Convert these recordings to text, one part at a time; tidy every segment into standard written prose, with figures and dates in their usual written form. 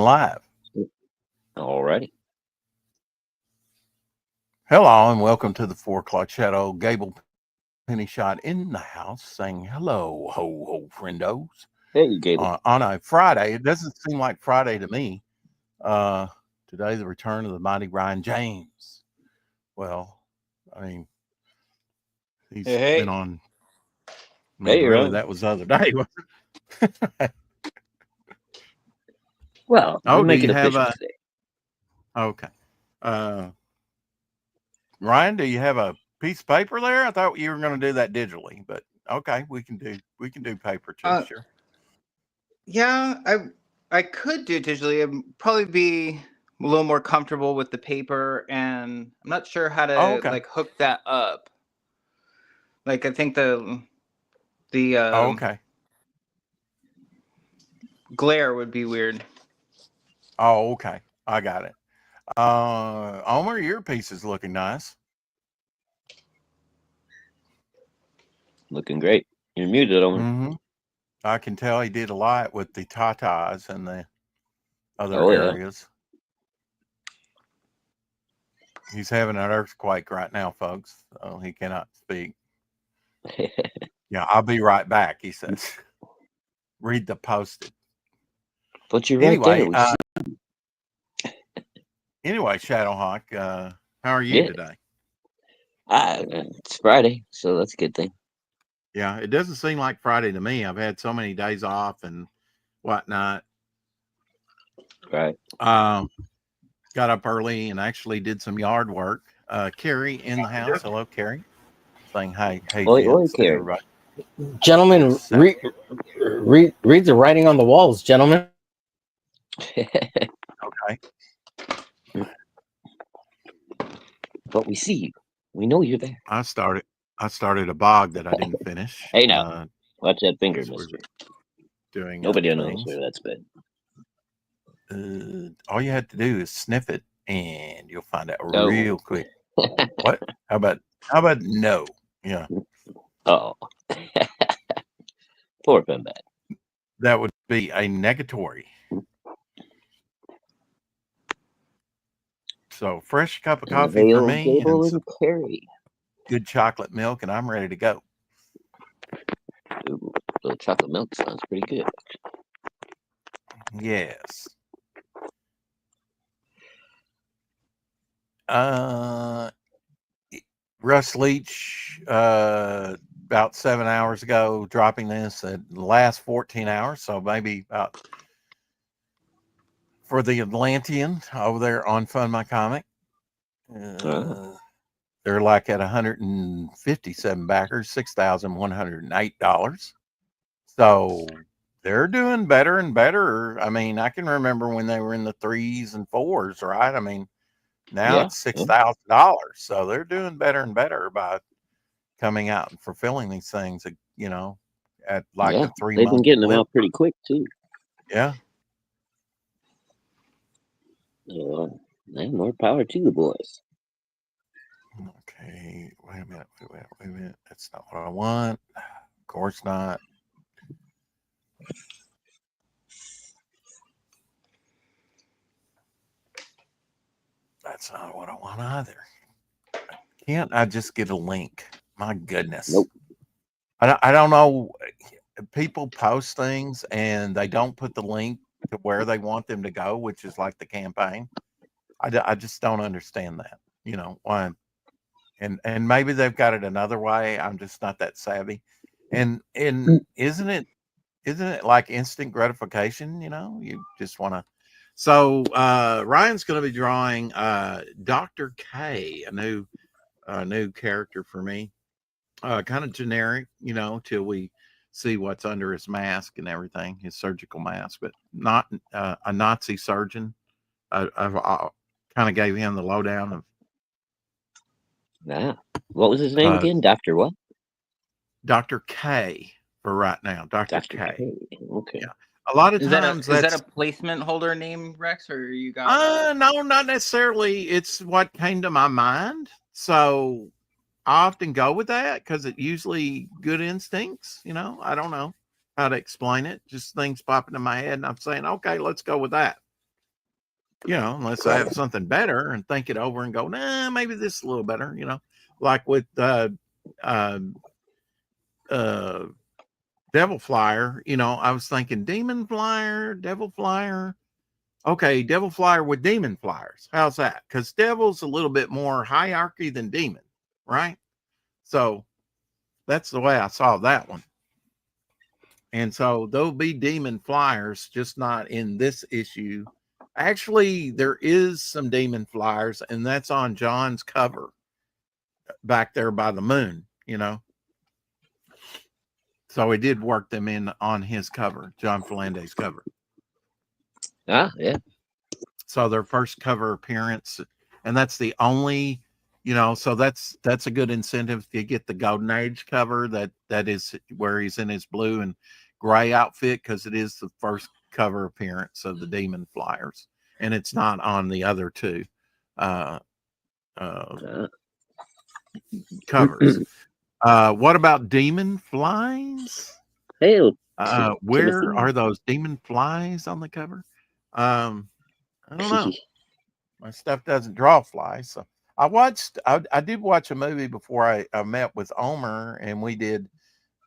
live. All righty. Hello and welcome to the 4 o'clock shadow. Gable Penny Shot in the house saying hello, ho, ho, friendos. Hey, Gable. On a Friday. It doesn't seem like Friday to me. Today, the return of the mighty Ryan James. Well, I mean, he's been on. I mean, Hey, really, Ryan. that was the other day. Well, Oh, we'll make do it you have official a? today. Okay. Ryan, do you have a piece of paper there? I thought you were going to do that digitally, but okay, we can do paper too. Sure. Yeah, I could do it digitally. I'd probably be a little more comfortable with the paper, and I'm not sure how to Okay. like hook that up. Like I think the Okay. glare would be weird. Oh, okay. I got it. Omer, your piece is looking nice. Looking great. You're muted, Omer. Mm-hmm. I can tell he did a lot with the tatas and the other areas. He's having an earthquake right now, folks. So he cannot speak. Yeah, I'll be right back, he says. Read the posted. But you're right there. Anyway, Shadowhawk, how are you today? It's Friday, so that's a good thing. Yeah, it doesn't seem like Friday to me. I've had so many days off and whatnot. Right. Got up early and actually did some yard work. Carrie in the house. Hello, Carrie. Saying hi, Oi, to everybody. Gentlemen, read the writing on the walls, gentlemen. Okay. But we see you. We know you're there. I started a bog that I didn't finish. Hey, now. Watch that finger, mister. Doing Nobody knows where that's been. All you have to do is sniff it, and you'll find out real quick. What? How about no? Yeah. Oh. Poor Pembat. That would be a negatory. So fresh cup of coffee for me, and some good chocolate milk, and I'm ready to go. Ooh, a little chocolate milk sounds pretty good. Yes. Russ Leach, about 7 hours ago, dropping this at the last 14 hours. So maybe about for the Atlantean over there on Fund My Comic. They're like at 157 backers, $6,108. So they're doing better and better. I mean, I can remember when they were in the 3s and 4s, right? I mean, now it's $6,000. So they're doing better and better by coming out and fulfilling these things, you know, at like a 3 month. They've been getting them out pretty quick too. Yeah. More power to the boys. Okay, wait a minute. That's not what I want. Of course not. That's not what I want either. Can't I just get a link? My goodness. Nope. I don't know. People post things and they don't put the link to where they want them to go, which is like the campaign. I just don't understand that. You know why? And maybe they've got it another way. I'm just not that savvy. And isn't it like instant gratification? You know, you just want to. So Ryan's going to be drawing Dr. K, a new character for me. Kind of generic, you know, till we see what's under his mask and everything, his surgical mask, but not a Nazi surgeon. I kind of gave him the lowdown of. What was his name again? Dr. what? Dr. K for right now. Dr. K. Okay. Yeah. A lot of times is that a placement holder name, Rex, or you got no, not necessarily. It's what came to my mind. So I often go with that because it usually good instincts, you know. I don't know how to explain it. Just things popping in my head and I'm saying, okay, let's go with that. unless I have something better and think it over and go, nah, maybe this is a little better, like with uh, Devil Flyer, I was thinking Demon Flyer, Devil Flyer. Okay, Devil Flyer with Demon Flyers. How's that? Because Devil's a little bit more hierarchy than Demon, right? So that's the way I saw that one. And so there'll be Demon Flyers, just not in this issue. Actually, there is some Demon Flyers, and that's on John's cover back there by the moon, So he did work them in on his cover, John Philande's cover. Ah, yeah. So their first cover appearance, and that's the only, so that's a good incentive to get the Golden Age cover. That is where he's in his blue and gray outfit, because it is the first cover appearance of the Demon Flyers, and it's not on the other two covers. What about Demon Flies? Hey, Where are those Demon Flies on the cover? I don't know. My stuff doesn't draw flies. So I did watch a movie before I met with Omer, and we did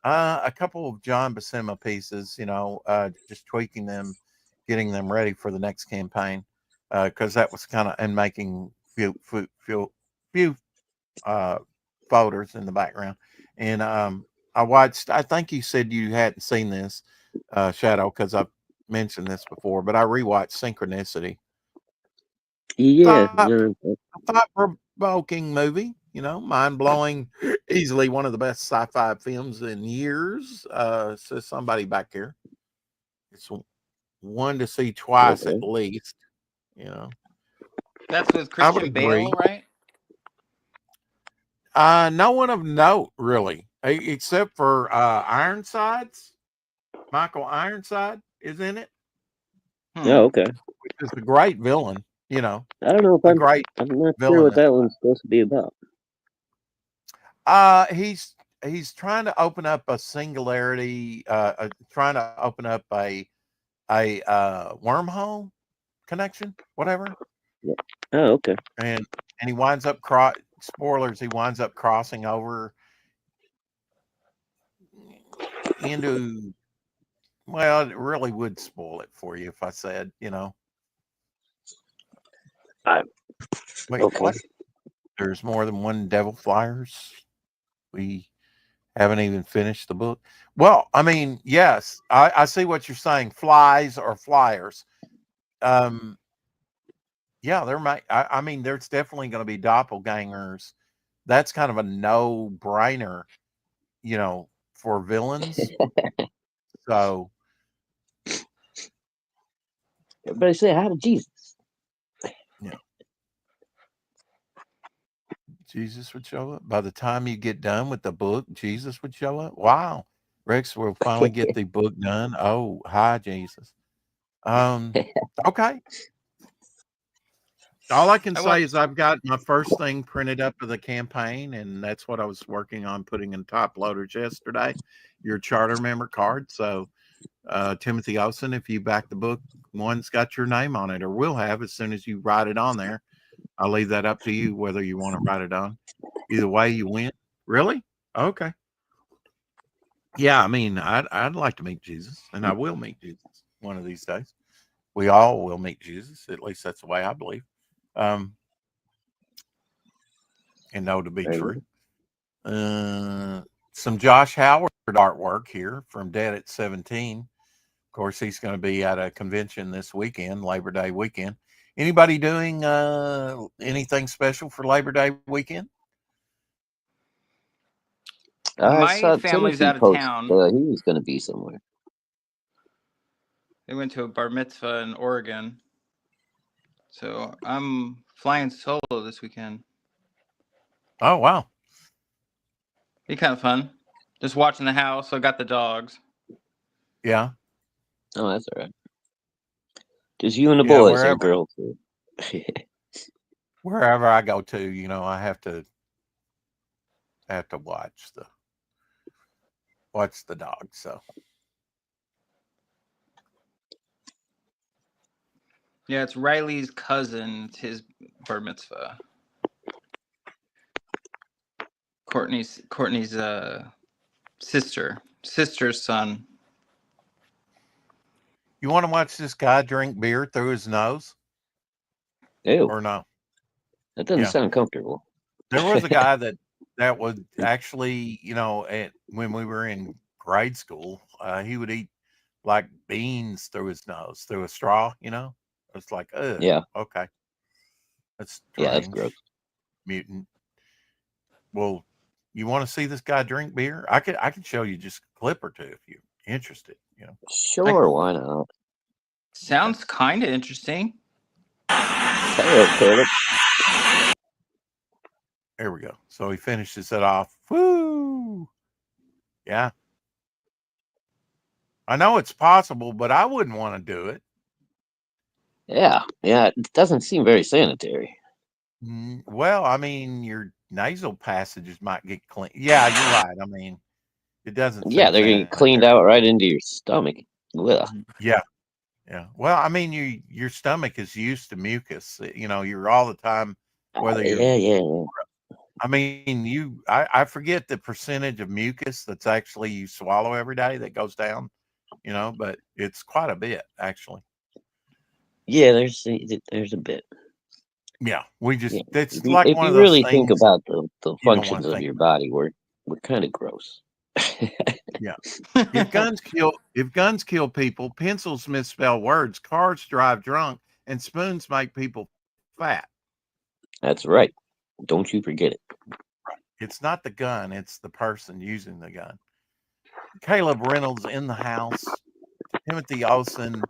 a couple of John Buscema pieces, just tweaking them, getting them ready for the next campaign. Because that was kind of, and making few folders in the background. And I think you said you hadn't seen this, Shadow, because I've mentioned this before, but I rewatched Synchronicity. yeah. Thought-provoking movie, mind-blowing, easily one of the best sci-fi films in years, says somebody back here. It's one to see twice at least, That's with Christian Bale, right? No one of note, really, except for Ironsides. Michael Ironside is in it. Oh, okay. Which is a great villain, I don't know if I'm not sure what that one's supposed to be about. He's trying to open up a singularity, trying to open up a wormhole connection, whatever. Yeah. Oh, okay. And he winds up spoilers. He winds up crossing over into. Well, it really would spoil it for you if I said, Wait, okay. what? There's more than one Devil Flyers. We haven't even finished the book. Well, I mean, yes, I see what you're saying. Flies or flyers. Yeah, there might. I mean, there's definitely going to be doppelgangers. That's kind of a no-brainer, for villains. So everybody say hi to Jesus. Yeah. Jesus would show up. By the time you get done with the book, Jesus would show up. Wow. Rex will finally get the book done. Oh, hi, Jesus. Okay. All I can say is I've got my first thing printed up of the campaign, and that's what I was working on putting in top loaders yesterday. Your charter member card. So, Timothy Olsen, if you back the book, one's got your name on it, or will have as soon as you write it on there. I'll leave that up to you whether you want to write it on. Either way, you win. Really? Okay. Yeah, I mean, I'd like to meet Jesus, and I will meet Jesus one of these days. We all will meet Jesus. At least that's the way I believe. And know to be true. Some Josh Howard artwork here from Dead at 17. Of course, he's going to be at a convention this weekend, Labor Day weekend. Anybody doing anything special for Labor Day weekend? My family's out of town. He was going to be somewhere. They went to a bar mitzvah in Oregon. So I'm flying solo this weekend. Oh, wow. Be kind of fun. Just watching the house. I got the dogs. Yeah. Oh, that's all right. Just you and the boys wherever, and girls. Wherever I go to, I have to watch the dogs. So Yeah, it's Riley's cousin. It's his bar mitzvah. Courtney's sister's son. You want to watch this guy drink beer through his nose Ew, or no? that doesn't Yeah. sound comfortable. There was a guy that would actually, when we were in grade school, he would eat like beans through his nose, through a straw, It's like, Yeah, okay. That's yeah, that's strange. gross. Mutant. Well, you want to see this guy drink beer? I could show you just a clip or two if you're interested, Sure, why not? Sounds kind of interesting. Hello, Caleb. There we go. So he finishes it off. Woo! Yeah. I know it's possible, but I wouldn't want to do it. Yeah, it doesn't seem very sanitary. Well, I mean, your nasal passages might get clean. Yeah, you're right. I mean, it doesn't Yeah, seem they're gonna get cleaned sanitary. out right into your stomach. Ugh. Yeah. Yeah. Well, I mean, your stomach is used to mucus. You're all the time, whether you're Yeah. I mean, I forget the percentage of mucus that's actually you swallow every day that goes down, but it's quite a bit actually. Yeah, there's a bit. Yeah. We Yeah. just, it's like If one of you those really think things about the you don't want functions to of think your about. body, we're kind of gross. Yeah. If guns kill people, pencils misspell words, cars drive drunk, and spoons make people fat. That's right. Don't you forget it. It's not the gun, it's the person using the gun. Caleb Reynolds in the house. Timothy Olsen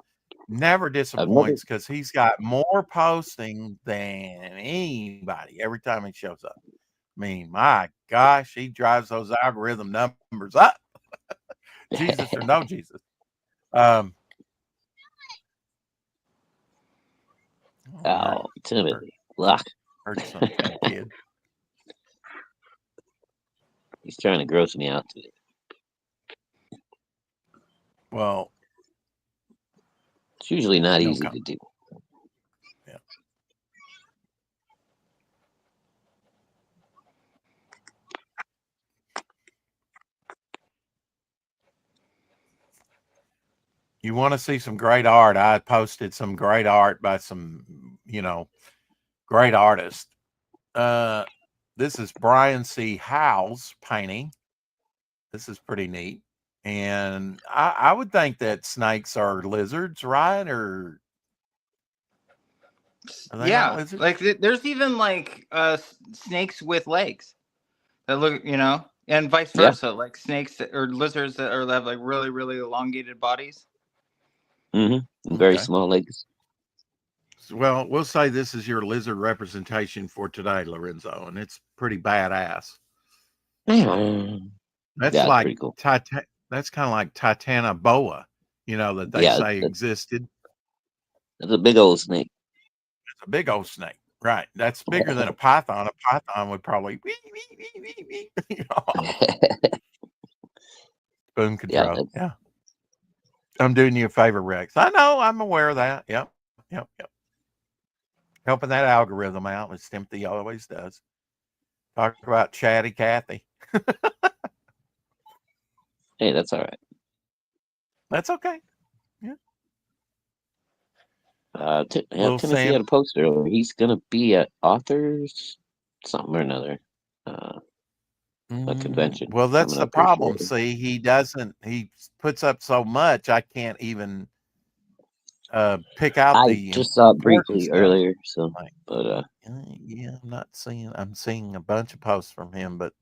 never I've never. disappoints because he's got more posting than anybody every time he shows up. I mean, my gosh, he drives those algorithm numbers up. Jesus or no Jesus. Um, all right. Oh, Timothy. Look, Heard some kind of kid. he's trying to gross me out today. Well, It's usually not no easy comment. to do. Yeah. You want to see some great art? I posted some great art by some, great artists. This is Brian C. Howell's painting. This is pretty neat. And I would think that snakes are lizards, right? Or are they not Yeah, lizards? like there's even like snakes with legs that look, and vice Yeah. versa, like snakes or lizards that have like really really elongated bodies. Very Okay. small legs. Well, we'll say this is your lizard representation for today, Lorenzo, and it's pretty badass. That's Yeah, it's like pretty cool. that's kind of like Titanoboa, that they Yeah, say existed. that's a big old snake. It's a big old snake, right? That's bigger than a python. A python would probably spoon Yeah, control. Yeah, I'm doing you a favor, Rex. I know. I'm aware of that. Yep. Helping that algorithm out, as Timothy always does. Talk about chatty Cathy. hey, that's all right. That's okay. Little Timothy Sam. had a poster. He's gonna be at authors something or another. A convention. Well, that's coming the up here problem. shortly. See, he puts up so much, I can't even pick out I the just saw it important briefly stuff. earlier, so but Yeah, I'm seeing a bunch of posts from him, but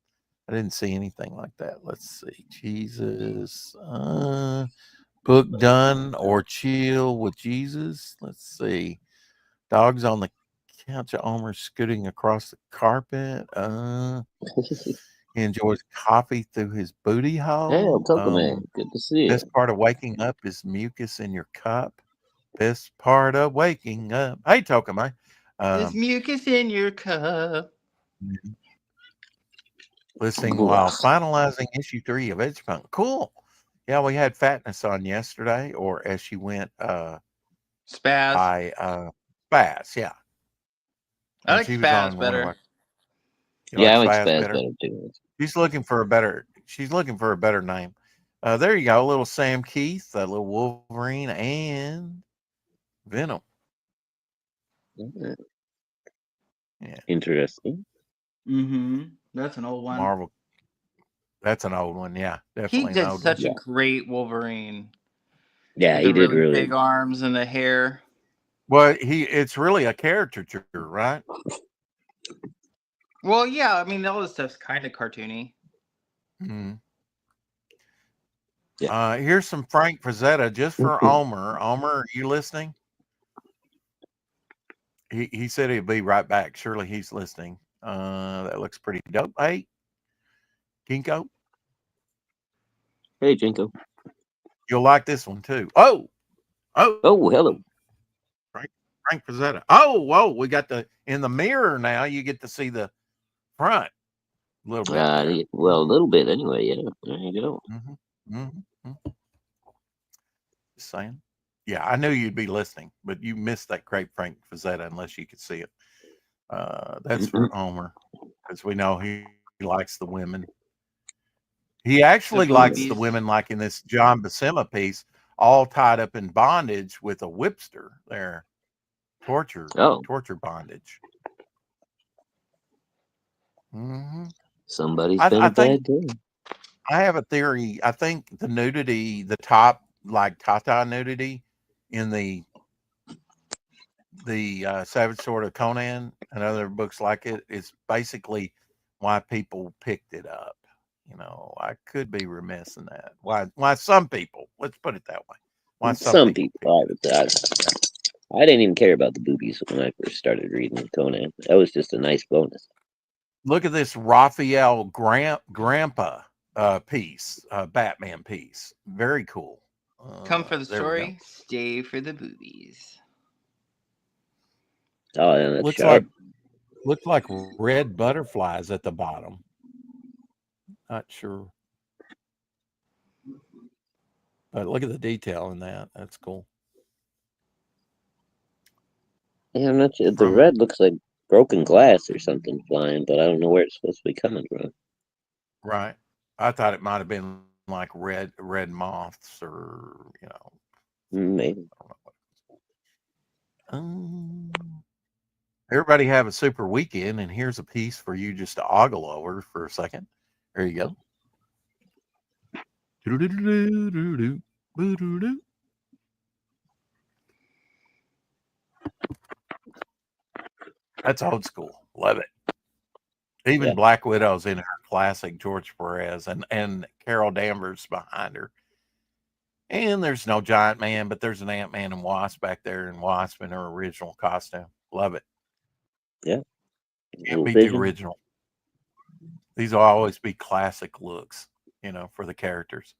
I didn't see anything like that. Let's see. Jesus. Book done or chill with Jesus. Let's see. Dogs on the couch of Omer scooting across the carpet. He enjoys coffee through his booty hey, hole. Tokaman, good to see you. Best part of waking up is mucus in your cup. Best part of waking up. Hey, Tokaman. There's mucus in your cup. Listening while finalizing issue 3 of Edgepunk. Cool. Yeah, we had Fatness on yesterday, or as she went, Spaz. by Spaz. Yeah, I and like she was Spaz on one of better. our. You Yeah, I like like Spaz Spaz better? better too. She's looking for a better. She's looking for a better name. There you go, a little Sam Keith, a little Wolverine, and Venom. Yeah, Interesting. That's an old one. Marvel. That's an old one. Yeah, He definitely an did old one. such a great Wolverine. Yeah, With he the did really really. big arms and the hair. Well, it's really a caricature, right? Well, yeah, I mean, all this stuff's kind of cartoony. Mm. Yeah. Here's some Frank Frazetta just for Omer. Omer, are you listening? He said he'd be right back. Surely he's listening. That looks pretty dope. Hey, Kinko, Hey, Jinko. you'll like this one too. Oh, Oh, hello. Frank Frazetta. Oh, whoa, we got in the mirror now. You get to see the front a little bit there. Well, a little bit anyway. Yeah, there you go. Just saying. Yeah, I knew you'd be listening, but you missed that great Frank Frazetta unless you could see it. That's for Omer, because we know he likes the women. He actually likes the women, like in this John Buscema piece, all tied up in bondage with a whipster. There, torture bondage. Somebody's I been a think bad guy. I have a theory. I think the nudity, the top like Tata nudity, in the Savage Sword of Conan and other books like it, is basically why people picked it up. You know, I could be remiss in that. Why some people? Let's put it that way. Why some people I didn't even care about the boobies when I first started reading Conan. That was just a nice bonus. Look at this Raphael Grandpa piece, Batman piece. Very cool. Come for the story, stay for the boobies. Oh, yeah, that's sharp. Looks like red butterflies at the bottom. Not sure. But look at the detail in that. That's cool. Yeah, I'm not sure. The red looks like broken glass or something flying, but I don't know where it's supposed to be coming from. Right. I thought it might have been like red moths, or Maybe. Everybody have a super weekend, and here's a piece for you just to ogle over for a second. There you go. That's old school. Love it. Even Black Widow's in her classic George Perez, and Carol Danvers behind her. And there's no Giant Man, but there's an Ant-Man and Wasp back there, and Wasp in her original costume. Love it. Yeah. Can't beat the original. These will always be classic looks, for the characters.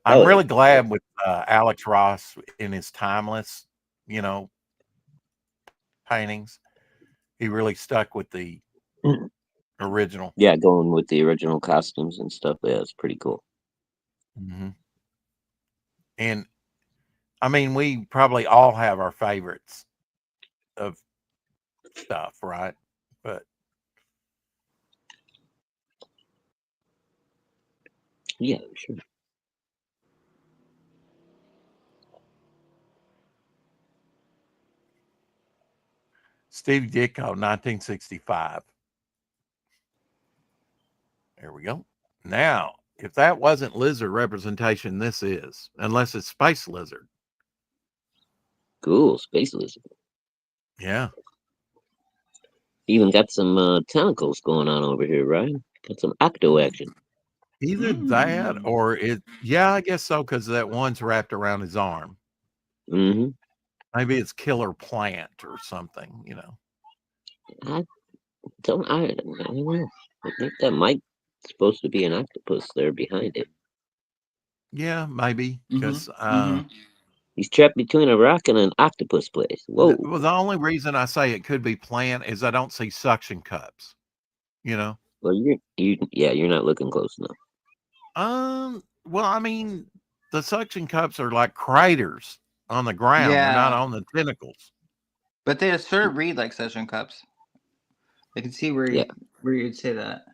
I'm really glad with Alex Ross in his timeless, paintings. He really stuck with the original. Yeah, going with the original costumes and stuff. Yeah, it's pretty cool. And I mean, we probably all have our favorites of stuff, right? But yeah, sure. Steve Ditko, 1965. There we go. Now, if that wasn't lizard representation, this is, unless it's space lizard. Cool, space lizard. Yeah. Even got some tentacles going on over here, right? Got some octo action. Either that or I guess so, because that one's wrapped around his arm. Maybe it's Killer Plant or something, I don't know. I think that might supposed to be an octopus there behind it. Yeah, maybe, because he's trapped between a rock and an octopus place. Whoa. Well, the only reason I say it could be Plant is I don't see suction cups, Well, you're not looking close enough. Well, I mean, the suction cups are like craters on the ground. They're not Yeah. on the tentacles. But they sort of read like suction cups. I can see where Yeah. where you'd say that.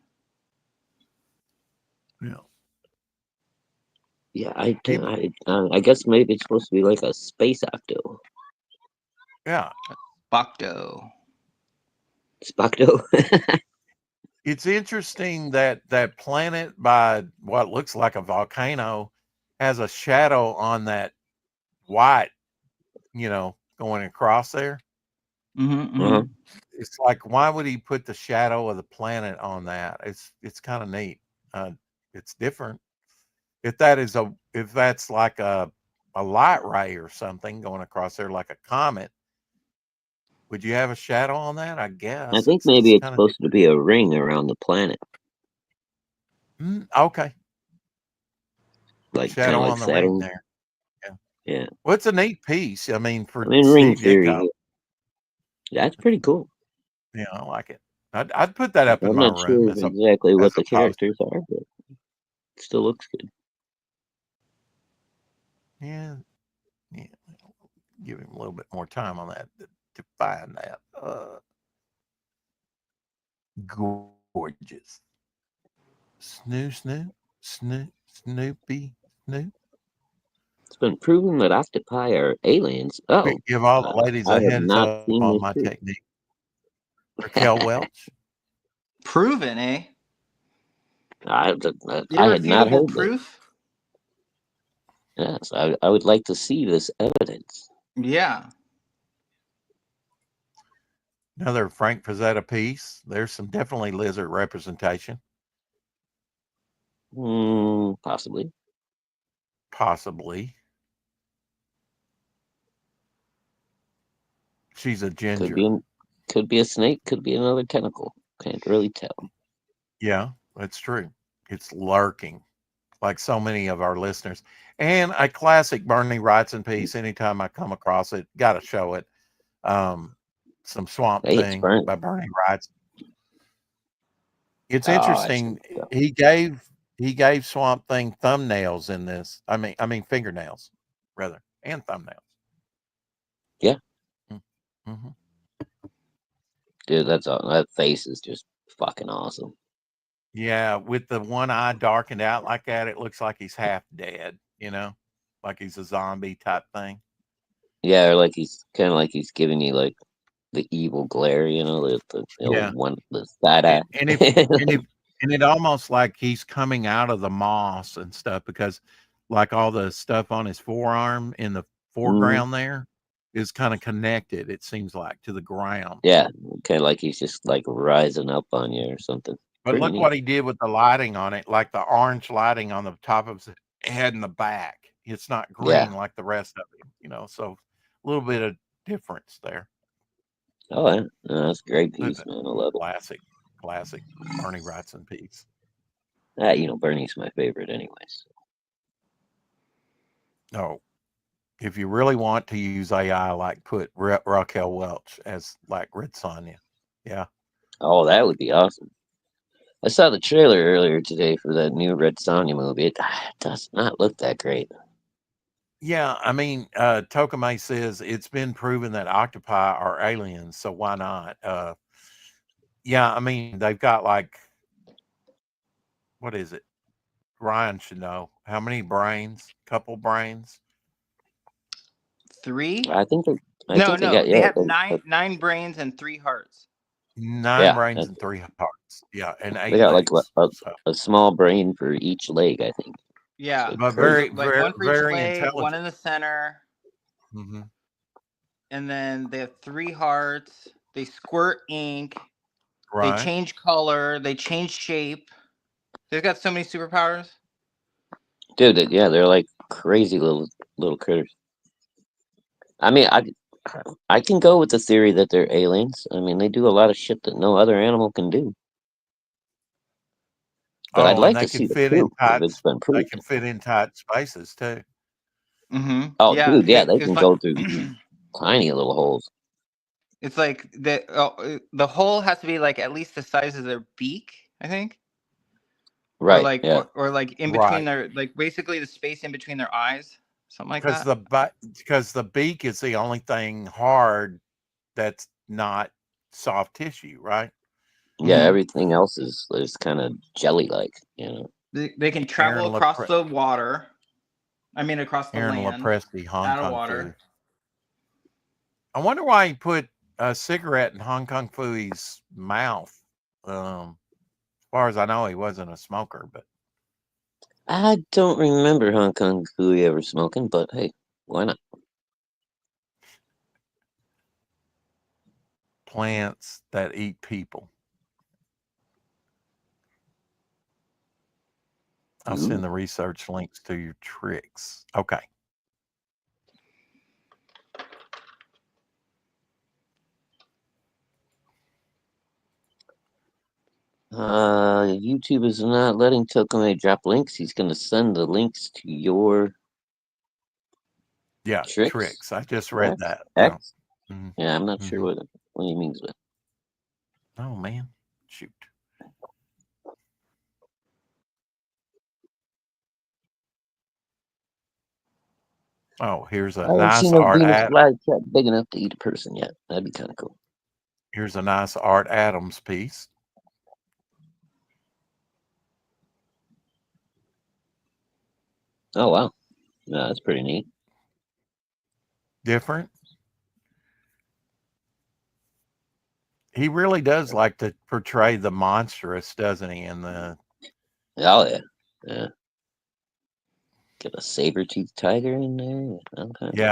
Yeah. Yeah, I guess maybe it's supposed to be like a space octo. Yeah. Bocto. Spocto. It's interesting that that planet by what looks like a volcano has a shadow on that white, going across there. Mm-hmm, Uh-huh. It's like, why would he put the shadow of the planet on that? It's kind of neat. It's different. If that's like a light ray or something going across there like a comet, would you have a shadow on that? I I guess think it's maybe just it's kind of supposed to be a ring around the planet, okay. like kind Shadow of like on the ring Saturn. there. Yeah. Yeah, Well, it's a neat piece. I mean, I for mean ring Steve theory. Ditko, That's pretty cool. I like it. I'd put that up in I'm my not room sure as exactly what a the poster. characters are, but it still looks good. Yeah, yeah. Give him a little bit more time on that to find that. Gorgeous. Snoopy, Snoop. It's been proven that octopi are aliens. Oh, Give all the ladies I a have heads not up seen on this my proof. technique. Raquel Welch. Proven, eh? I had not Irrefutable heard that. proof? Yes, I would like to see this evidence. Yeah. Another Frank Frazetta piece. There's some definitely lizard representation. Possibly. Possibly. She's a ginger. Could be a snake. Could be another tentacle. Can't really tell. Yeah, that's true. It's lurking, like so many of our listeners. And a classic Bernie Wrightson piece. Anytime I come across it, got to show it. Some Swamp Hey, it's Thing burnt. by Bernie Wrightson. It's Oh, I see. interesting. He gave Swamp Thing thumbnails in this. I mean fingernails, rather, and thumbnails. Yeah, Mm-hmm. dude, that face is just fucking awesome. Yeah, with the one eye darkened out like that, it looks like he's half dead. Like he's a zombie type thing. Yeah, or like he's kind of like he's giving you like the evil glare, the Yeah, one, the side eye. and it almost like he's coming out of the moss and stuff because, like all the stuff on his forearm in the foreground there is kind of connected. It seems like to the ground. Yeah, kind of like he's just like rising up on you or something. But Pretty look neat. what he did with the lighting on it, like the orange lighting on the top of his head and the back. It's not green like the rest of him, so a little bit of difference there. Oh, yeah. No, that's a great But piece, man. I love it. Classic Bernie Wrightson piece. Bernie's my favorite, anyways. Oh, if you really want to use AI, like put Raquel Welch as like Red Sonja. Yeah. Oh, that would be awesome. I saw the trailer earlier today for that new Red Sonja movie. It does not look that great. Yeah, I mean, Tokamay says it's been proven that octopi are aliens, so why not? Yeah, I mean, they've got like, what is it? Ryan should know. How many brains? Couple brains? 3? I think they No, got they have nine brains and 3 hearts. 9 brains and 3 hearts. Yeah, and 8 they got like legs. a small brain for each leg, I think. Yeah, But crazy. like very, one for each very leg, intelligent. one in the center, Mm-hmm. and then they have 3 hearts. They squirt ink. Right. They change color. They change shape. They've got so many superpowers. Dude, they're like crazy little critters. I mean, I can go with the theory that they're aliens. I mean, they do a lot of shit that no other animal can do. But I'd like to see the proof if it's been proved. They can fit in tight spaces too. Mm-hmm. Oh, yeah, dude, yeah, they can go through tiny little holes. It's like the hole has to be like at least the size of their beak, I think. Right. Or like yeah. or like in between their, like basically the space in between their eyes. something like Because that. the beak is the only thing hard that's not soft tissue, right? Yeah, Mhm. everything else is kind of jelly-like, you know. They can travel across the water. I mean, across the Aaron land, Lepresti, Hong out of Kong water. Foo. I wonder why he put a cigarette in Hong Kong Fooey's mouth. As far as I know, he wasn't a smoker, but I don't remember Hong Kong Fooey ever smoking, but hey, why not? plants that eat people. I'll Ooh. send the research links to your tricks. Okay. YouTube is not letting Tokome drop links. He's going to send the links to your tricks. I just read that. X? Mm-hmm. Yeah, I'm not sure what he means with. Oh man, shoot. Oh, here's a nice art Venus flytrap big enough to eat a person yet. That'd be kind of cool. Here's a nice Art Adams piece. Oh wow, no, that's pretty neat. Different. He really does like to portray the monstrous, doesn't he? In the Oh yeah. Get a saber-toothed tiger in there.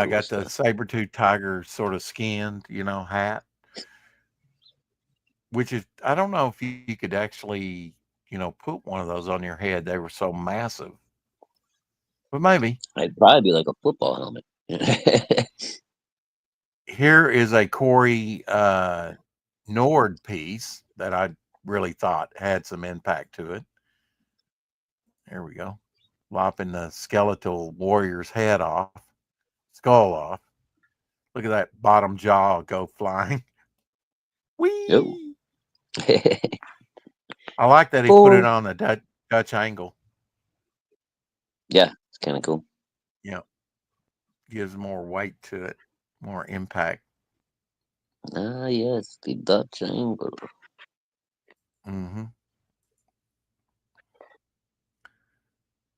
I got the saber-toothed tiger sort of skinned, hat. Which is, I don't know if you could actually, put one of those on your head. They were so massive. But maybe. It'd probably be like a football helmet. Here is a Corey Nord piece that I really thought had some impact to it. There we go. Lopping the skeletal warrior's skull off. Look at that bottom jaw go flying. Whee! I like that he put it on the Dutch angle. Yeah, it's kind of cool. Yeah. Gives more weight to it, more impact. Ah, yes, the Dutch angle. Mm-hmm.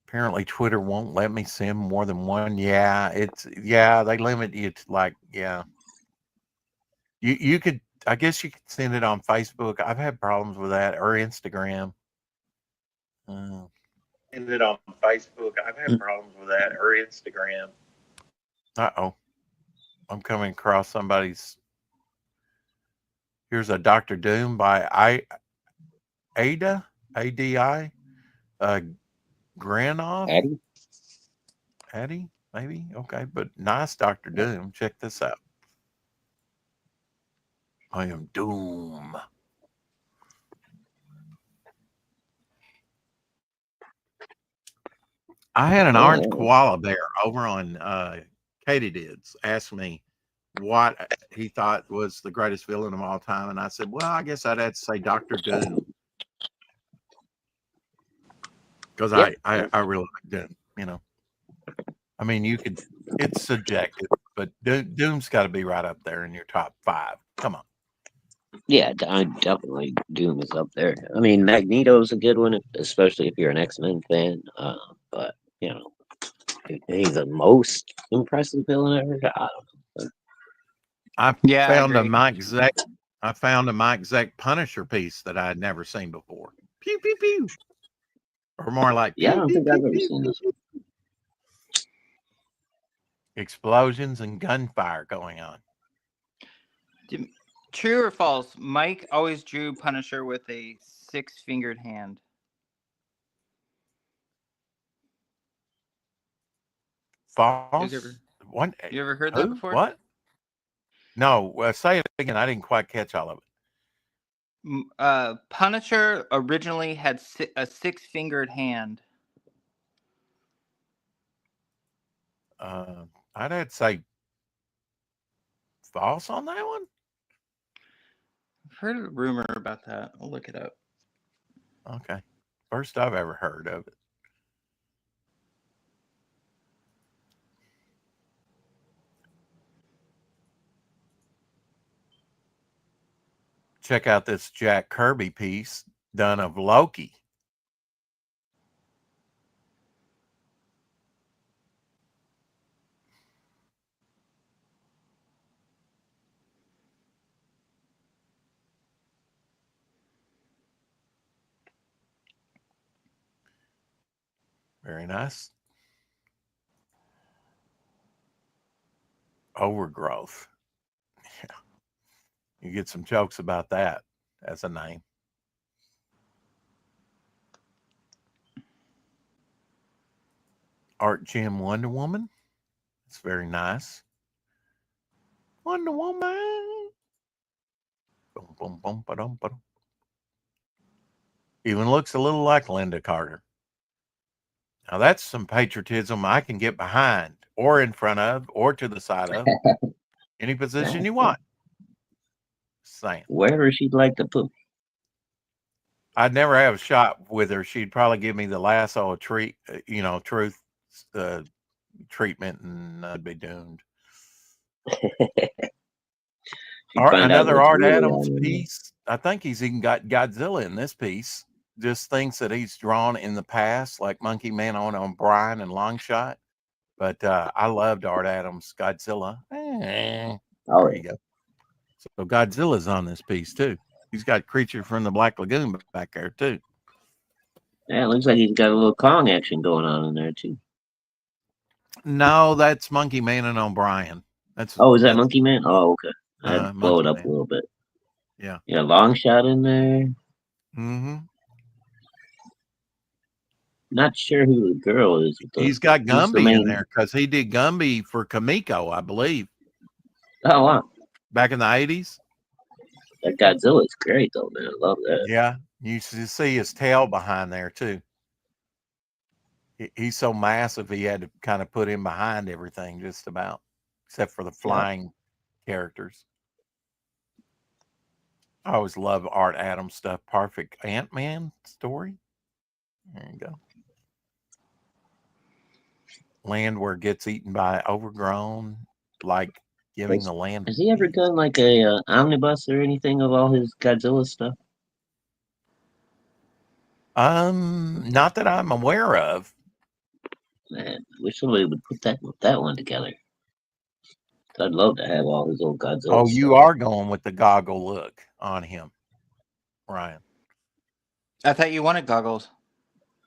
Apparently Twitter won't let me send more than one. They limit you to You could, I guess you could send it on Facebook. I've had problems with that, or Instagram. Send it on Facebook. I've had problems with that, or Instagram. Uh-oh. I'm coming across somebody's. Here's a Dr. Doom by Ada, A-D-I, Granoff. Addie, maybe? Okay, but nice Dr. Doom. Check this out. I am Doom. I had an orange koala bear over on Katydids ask me what he thought was the greatest villain of all time. And I said, well, I guess I'd have to say Dr. Doom. Because I really like Doom, I mean, it's subjective, but Doom's got to be right up there in your top 5. Come on. Yeah, definitely Doom is up there. I mean, Magneto's a good one, especially if you're an X-Men fan. But, he's the most impressive villain ever. I don't know. I found a Mike Zeck Punisher piece that I had never seen before. Pew, pew, pew. Or more like, I don't think I've ever seen this. Explosions and gunfire going on. True or false? Mike always drew Punisher with a 6-fingered hand. False? You ever heard that before? What? No, say it again. I didn't quite catch all of it. Punisher originally had a 6-fingered hand. I'd have to say false on that one. I've heard a rumor about that. I'll look it up. Okay. First I've ever heard of it. check out this Jack Kirby piece done of Loki. Very nice. Overgrowth. Yeah. You get some jokes about that as a name. Art Gym Wonder Woman. It's very nice. Wonder Woman. Boom, boom, boom, ba-dum, ba-dum. Even looks a little like Linda Carter. Now that's some patriotism I can get behind, or in front of, or to the side of. Any position you want. Saying. Wherever she'd like to put me. I'd never have a shot with her. She'd probably give me the lasso of truth treatment, and I'd be doomed. Another Art Adams piece. I think he's even got Godzilla in this piece. Just things that he's drawn in the past, like Monkey Man on O'Brien and Longshot. But I loved Art Adams' Godzilla. There you go. So Godzilla's on this piece too. He's got Creature from the Black Lagoon back there too. Yeah, it looks like he's got a little Kong action going on in there too. No, that's Monkey Man and O'Brien. Is that Monkey Man? Oh, okay. I'd blow it up a little bit. Yeah. Yeah, long shot in there. Mm-hmm. Not sure who the girl is. He's got Gumby in there because he did Gumby for Kamiko, I believe. Oh, wow. Back in the 80s. That Godzilla is great, though, man. I love that. Yeah. You see his tail behind there, too. He's so massive, he had to kind of put him behind everything, just about, except for the flying characters. I always love Art Adams stuff. Perfect Ant-Man story. There you go. Land where it gets eaten by overgrown, like giving the land. Has he ever done like a omnibus or anything of all his Godzilla stuff? Not that I'm aware of. Man, I wish somebody would put that one together. I'd love to have all his old Godzilla. Oh, you are going with the goggle look on him, Ryan. I thought you wanted goggles.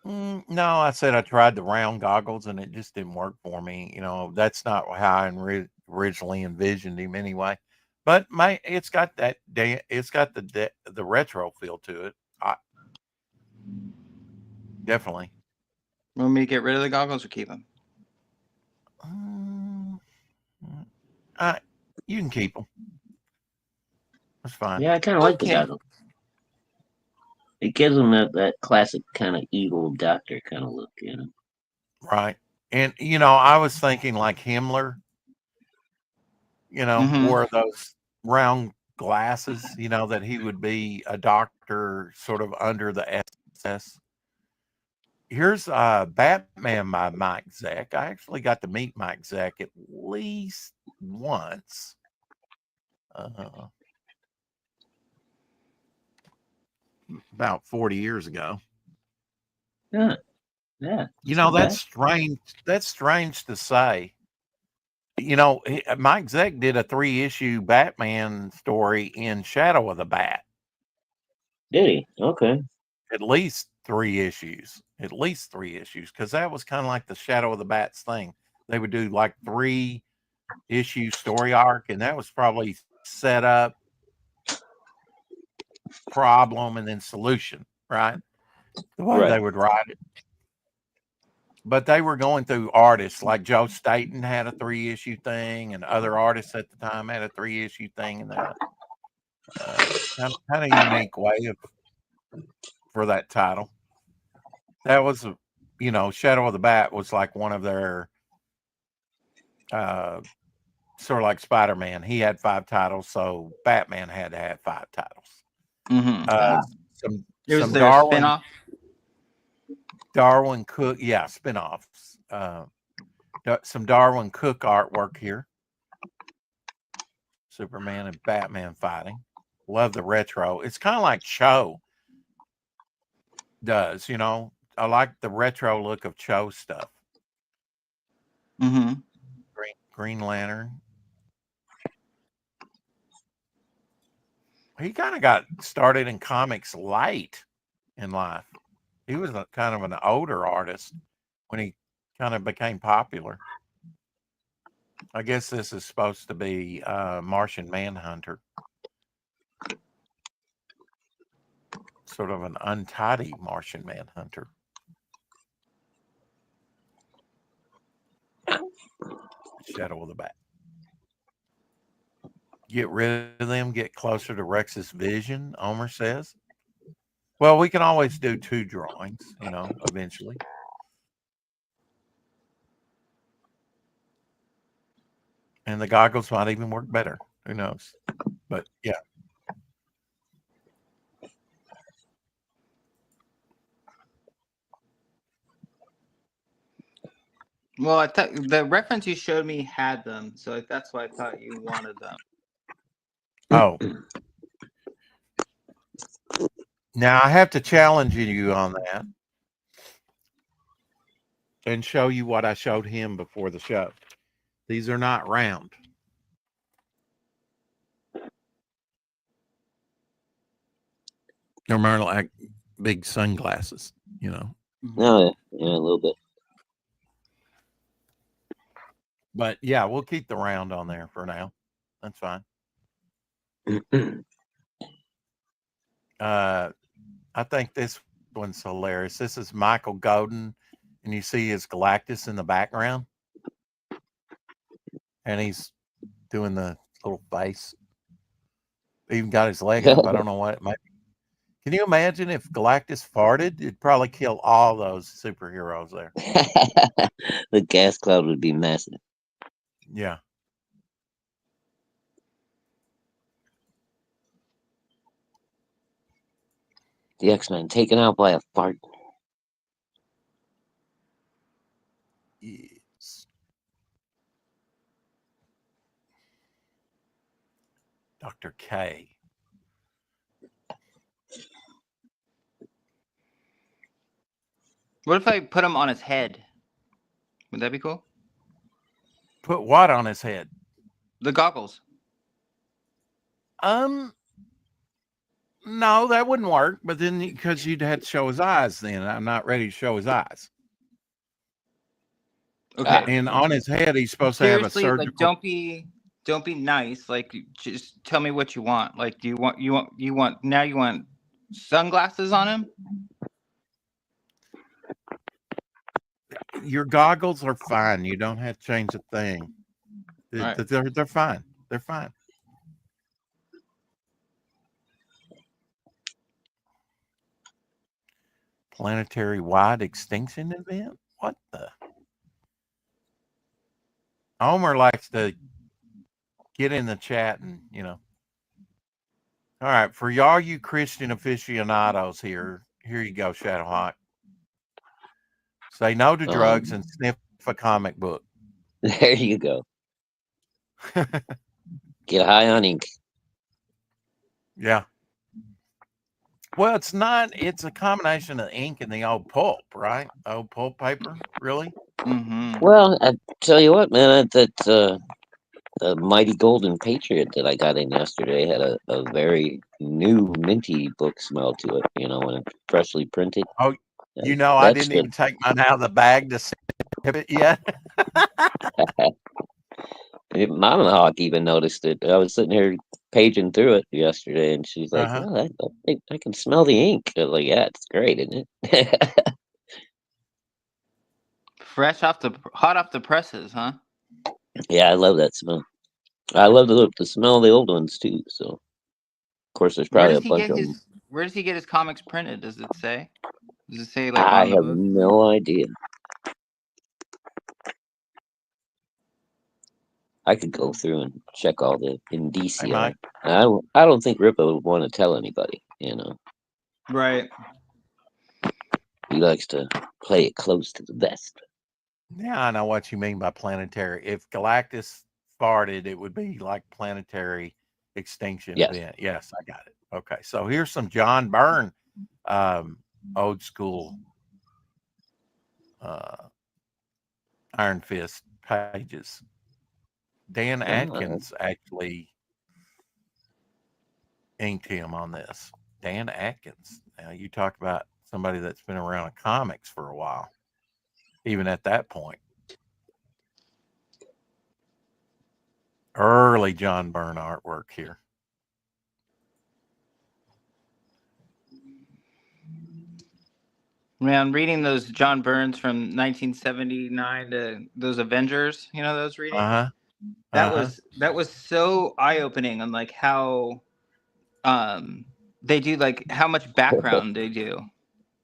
No, I said I tried the round goggles and it just didn't work for me. You know, that's not how I originally envisioned him anyway. But it's got that it's got the retro feel to it. Definitely. Want me to get rid of the goggles or keep them? You can keep them. That's fine. Yeah, I kind of like the goggles. It gives him that classic kind of evil doctor kind of look, you know. Right. And, you know, I was thinking like Himmler, you know, wore those round glasses, you know, that he would be a doctor sort of under the SS. Here's Batman by Mike Zeck. I actually got to meet Mike Zeck at least once. About 40 years ago. Yeah. You know, that's strange. That's strange to say. You know, Mike Zeck did a 3-issue Batman story in Shadow of the Bat. Did he? Okay. At least 3 issues. At least 3 issues. Because that was kind of like the Shadow of the Bats thing. They would do like 3-issue story arc, and that was probably set up, problem, and then solution, right? The way they would write it. But they were going through artists like Joe Staten had a 3-issue thing, and other artists at the time had a 3-issue thing, and that kind of unique way for that title. That was, you know, Shadow of the Bat was like one of their sort of like Spider-Man. He had 5 titles, so Batman had to have 5 titles. It was their spin-off. Darwin Cook, spin-offs. Some Darwin Cook artwork here. Superman and Batman fighting. love the retro. It's kind of like Cho does, you know. I like the retro look of Cho stuff. Mm-hmm. Green Lantern. He kind of got started in comics late in life. He was kind of an older artist when he kind of became popular. I guess this is supposed to be Martian Manhunter. Sort of an untidy Martian Manhunter. Shadow of the Bat. Get rid of them, get closer to Rex's vision, Omer says. Well, we can always do 2 drawings, you know, eventually. And the goggles might even work better. Who knows? But yeah. Well, I thought the reference you showed me had them, so that's why I thought you wanted them. Oh. Now I have to challenge you on that and show you what I showed him before the show. These are not round. They're more like big sunglasses, you know. No, yeah, a little bit. But yeah, we'll keep the round on there for now. That's fine. I think this one's hilarious. This is Michael Godin, and you see his Galactus in the background, and he's doing the little face. Even got his leg up. I don't know what it might be. Can you imagine if Galactus farted? It'd probably kill all those superheroes there. The gas cloud would be massive. Yeah. The X-Men taken out by a fart. Yes. Dr. K. What if I put him on his head? Would that be cool? Put what on his head? The goggles. No, that wouldn't work. But then because you'd have to show his eyes, then I'm not ready to show his eyes. Okay. And on his head, he's supposed to have a Seriously, surgical. like don't be nice. Like just tell me what you want. Like do you want sunglasses on him? Your goggles are fine. You don't have to change a thing. Right. They're fine. They're fine. Planetary wide extinction event? What the? Homer likes to get in the chat and, you know. All right, for y'all you Christian aficionados here you go, Shadowhawk. Say no to drugs and sniff a comic book. There you go. Get high on ink. Yeah. Well, it's not. It's a combination of ink and the old pulp, right? Old pulp paper, really? Mm-hmm. Well, I tell you what, man, that the Mighty Golden Patriot that I got in yesterday had a very new minty book smell to it, you know, when it's freshly printed. Oh, you know, I didn't even take mine out of the bag to sniff it yet. Mama Hawk even noticed it. I was sitting here paging through it yesterday, and she's like, Uh-huh. "Oh, I can smell the ink." I was like, "Yeah, it's great, isn't it?" Hot off the presses, huh? Yeah, I love that smell. I love the smell of the old ones too. So, of course, there's probably a bunch of them. Where does he get his comics printed? Does it say? Does it say like I on the have book? no idea. I could go through and check all the indicia. Hey, Mike. I don't think Ripper would want to tell anybody, you know. Right. He likes to play it close to the vest. Yeah, I know what you mean by planetary. If Galactus farted, it would be like planetary extinction Yes. event. Yes, I got it. Okay, so here's some John Byrne, old school Iron Fist pages. Dan Atkins actually inked him on this. Dan Atkins. Now you talk about somebody that's been around comics for a while, even at that point. Early John Byrne artwork here. Man, reading those John Burns from 1979 to those Avengers, you know, those reading. That was so eye opening on like how they do, like how much background they do,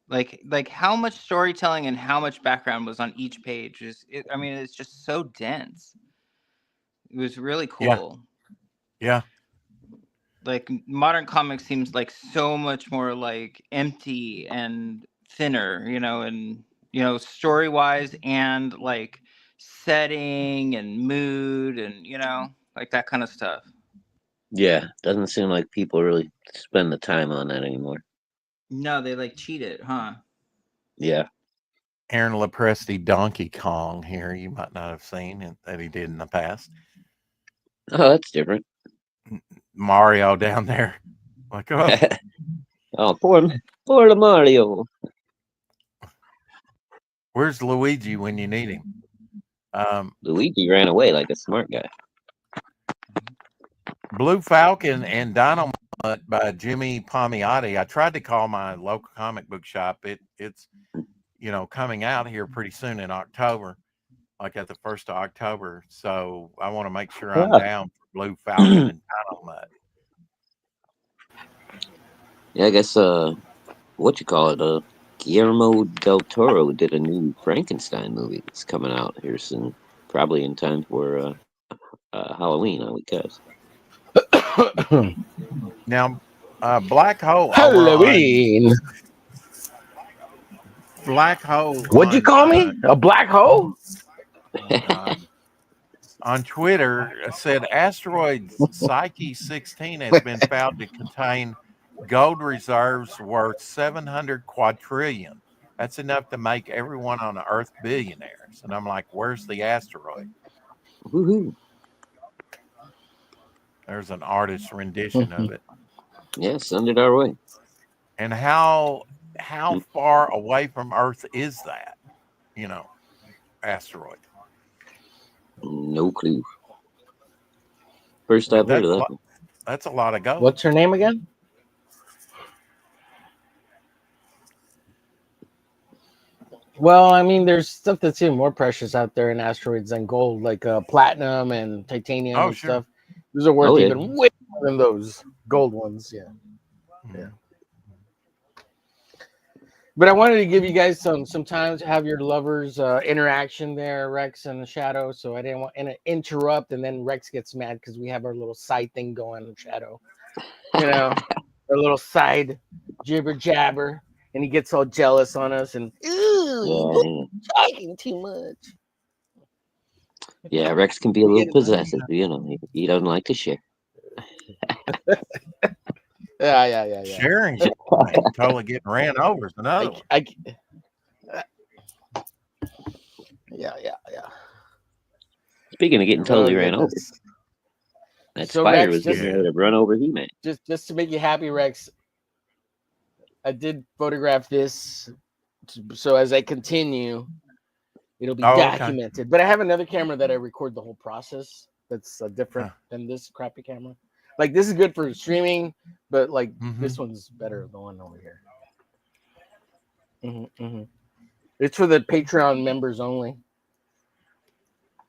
like how much storytelling and how much background was on each page. I mean, it's just so dense. It was really cool. Yeah. Like modern comics seems like so much more like empty and thinner, you know, and story wise and like setting and mood and like that kind of stuff. Yeah, doesn't seem like people really spend the time on that anymore. No, they like cheat it, huh? Yeah. Aaron Lepresti Donkey Kong here, you might not have seen that he did in the past. Oh, that's different. Mario down there. Like, oh. Oh, poor Mario. Where's Luigi when you need him? Luigi ran away like a smart guy. Blue Falcon and Dynamite by Jimmy Palmiotti. I tried to call my local comic book shop. It's coming out here pretty soon in October, like at the 1st of October. So I want to make sure I'm down for Blue Falcon and Dynamite. Yeah, I guess what you call it? Guillermo del Toro did a new Frankenstein movie that's coming out here soon, probably in time for Halloween, I would guess. Now, Black Hole. Halloween. Black Hole. What'd you call me? A black hole? On Twitter, said asteroid Psyche 16 has been found to contain gold reserves worth 700 quadrillion. That's enough to make everyone on the Earth billionaires. And I'm like, where's the asteroid? Woohoo! There's an artist's rendition of it. Yeah, send it our way. And how far away from Earth is that? Asteroid. No clue. First I've heard of that. That's a lot of gold. What's her name again? Well, I mean, there's stuff that's even more precious out there in asteroids than gold, like platinum and titanium and stuff. Those are worth even way more than those gold ones. Yeah. Mm-hmm. Yeah. But I wanted to give you guys some time to have your lovers interaction there, Rex and the Shadow. So I didn't want to interrupt, and then Rex gets mad because we have our little side thing going on Shadow. Our little side jibber jabber, and he gets all jealous on us and talking too much. Yeah, Rex can be a little possessive. He doesn't like to share. Yeah. Sharing totally getting ran over is another one. Yeah. Speaking of getting totally ran over, that spider was getting ready to run over He-Man. Just to make you happy, Rex, I did photograph this, so as I continue, it'll be documented. Okay. But I have another camera that I record the whole process. That's different than this crappy camera. Like, this is good for streaming, but like this one's better, the one over here. It's for the Patreon members only.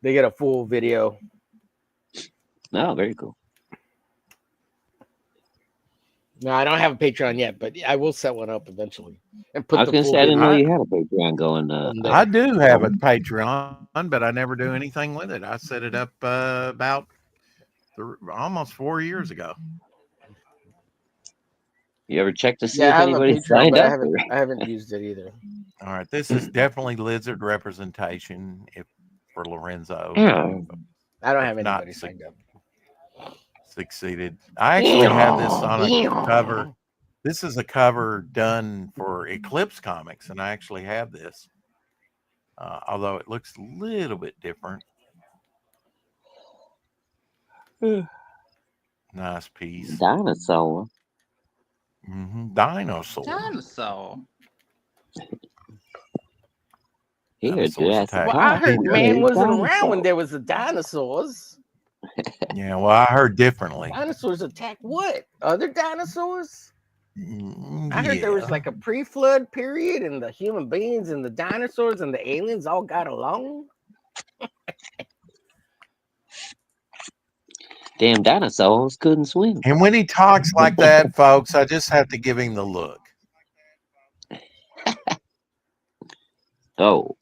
They get a full video. Oh, very cool. No, I don't have a Patreon yet, but I will set one up eventually. And I was going to say, I didn't know you had a Patreon going. I do have a Patreon, but I never do anything with it. I set it up about almost 4 years ago. You ever check to see if anybody signed up? I haven't used it either. All right, this is definitely lizard representation for Lorenzo. I don't have anybody signed up. succeeded. I actually have this on a cover. This is a cover done for Eclipse Comics, and I actually have this. Although it looks a little bit different. Nice piece. Dinosaur. Dinosaur. Dinosaur. Here, Dinosaurs Jurassic attack. Well, I Park, heard we man played wasn't around dinosaur. when there was the dinosaurs. Yeah, well, I heard differently. Dinosaurs attacked what? Other dinosaurs? I heard Yeah. there was like a pre-flood period, and the human beings and the dinosaurs and the aliens all got along. Damn dinosaurs couldn't swim. And when he talks like that, folks, I just have to give him the look. Oh.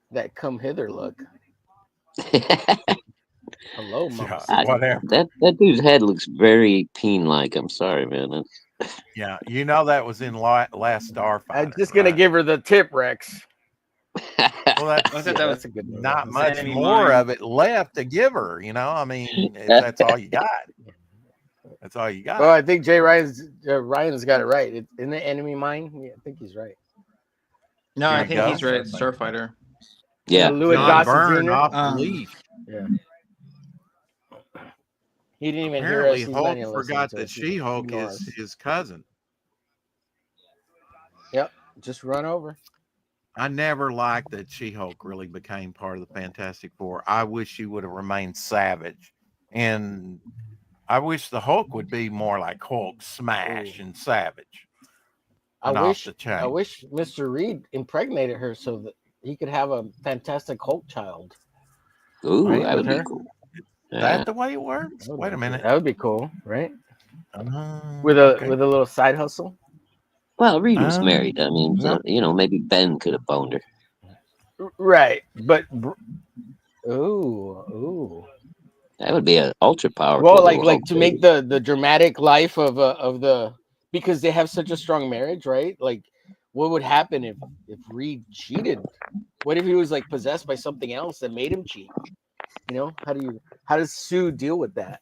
That come hither look. Hello, mama. Whatever. That dude's head looks very peen-like. I'm sorry, man. Yeah, you know that was in Last Starfighter. I'm just gonna give her the tip, Rex. Well, that's, I thought that was a good movie. not That's much Enemy more Mine. of it left to give her. You know, I mean, if that's all you got. That's all you got. Oh, I think Jay Ryan's got it right. It's in the Enemy Mine. Yeah, I think he's right. No, There I you think go. he's right. It's Starfighter. Yeah. Louis John Gossett Byrne Jr. off the Um, leaf. Yeah. He didn't even Apparently, hear us. He's Hulk not even forgot listening to that us. He She-Hulk ignores is us. his cousin. Yep. Just run over. I never liked that She-Hulk really became part of the Fantastic Four. I wish she would have remained Savage. And I wish the Hulk would be more like Hulk Smash and Savage. I and off wish the chain. I wish Mr. Reed impregnated her so that he could have a Fantastic Hulk child. Ooh, Right, that would with be her? cool. Is Yeah. that the way it works? Wait a minute. That would be cool, right? Uh, With a okay. with a little side hustle. Well, Reed was married. I mean, no. maybe Ben could have boned her. Right, but ooh. That would be an ultra powerful. Well, little like Hulk to make the dramatic life of the because they have such a strong marriage, right? Like, what would happen if Reed cheated? What if he was like possessed by something else that made him cheat? You know, how does Sue deal with that?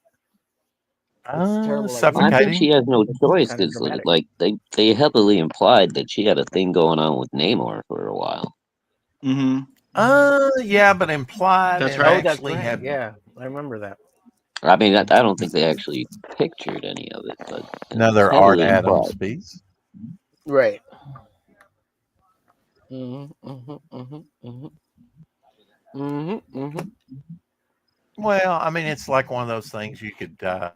It's terrible. Suffocating. I think she has no choice kinda because, dramatic. like, they heavily implied that she had a thing going on with Namor for a while. Mm-hmm. Yeah, but implied. That's and right. Actually, Right. had Yeah, I remember that. I mean, I don't think they actually pictured any of it, but another it's Art heavily Adams implied. piece. Right. Well, I mean, it's like one of those things you could kind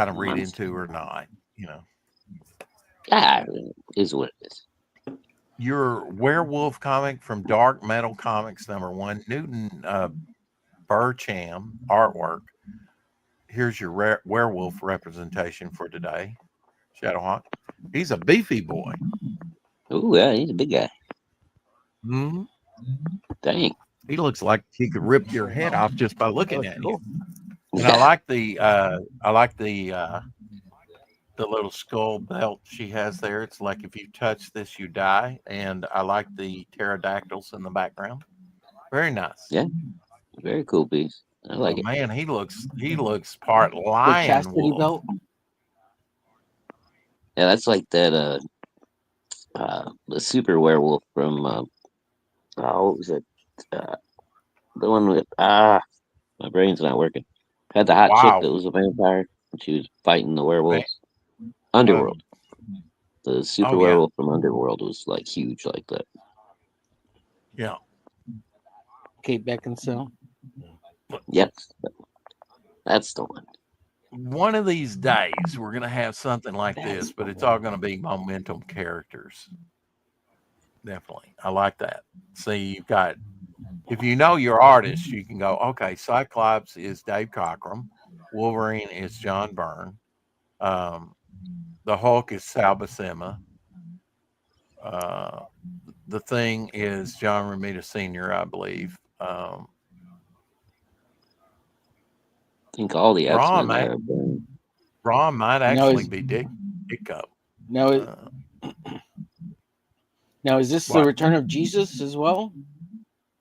of read into or not, you know. Ah, it is what it is. Your werewolf comic from Dark Metal Comics #1, Newton Burcham artwork. Here's your werewolf representation for today, Shadowhawk. He's a beefy boy. Ooh, yeah, he's a big guy. Mm-hmm. Dang. He looks like he could rip your head off just by looking at Cool. him. And I like the little skull belt she has there. It's like if you touch this, you die. And I like the pterodactyls in the background. Very nice. Yeah, very cool piece. I like it. Man, he looks part The lion chastity wolf. belt. Yeah, that's like that. The super werewolf from what was it? The one with my brain's not working. Had the hot chick that was a vampire. And she was fighting the werewolves. Underworld. The super werewolf from Underworld was like huge like that. Yeah. Kate Beckinsale. Yep. That's the one. One of these days, we're going to have something like this, but it's all going to be momentum characters. Definitely. I like that. See, you've got, if you know your artist, you can go, okay, Cyclops is Dave Cockrum. Wolverine is John Byrne. The Hulk is Sal Buscema. The Thing is John Romita Sr., I believe. I think all the X-Men there are Byrne. Ron might actually be Dick Up. Now, is this the return of Jesus as well?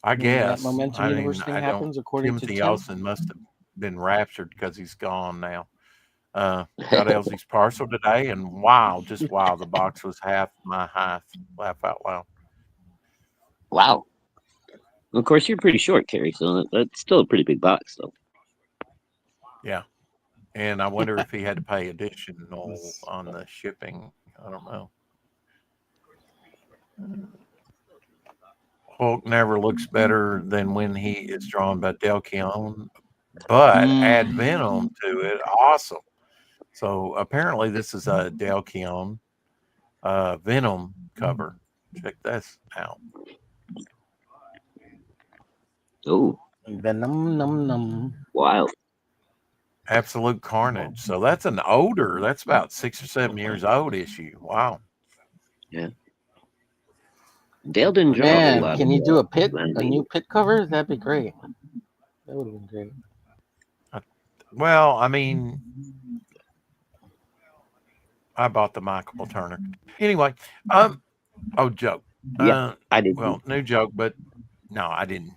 I That guess. momentum I universe mean, thing I don't. happens according to Timothy Tim. Olsen must have been raptured because he's gone now. Got Elsie's parcel today, and wow, just wow, the box was half my height. Laugh out loud. Wow. Of course, you're pretty short, Carrie, so that's still a pretty big box, though. Yeah. And I wonder if he had to pay additional on the shipping. I don't know. Hulk never looks better than when he is drawn by Del Keown, but add Venom to it. Awesome. So apparently this is a Del Keown Venom cover. Check this out. Oh, Venom, num, num. wild. Absolute Carnage. So that's an older, that's about 6 or 7 years old issue. Wow. Yeah. Dale didn't draw a whole Man, lot. can you do a Landing. new pit cover? That'd be great. That would have been great. Well, I mean, I bought the Michael Turner. Anyway, joke. Yeah, I did. Well, new joke, but no, I didn't.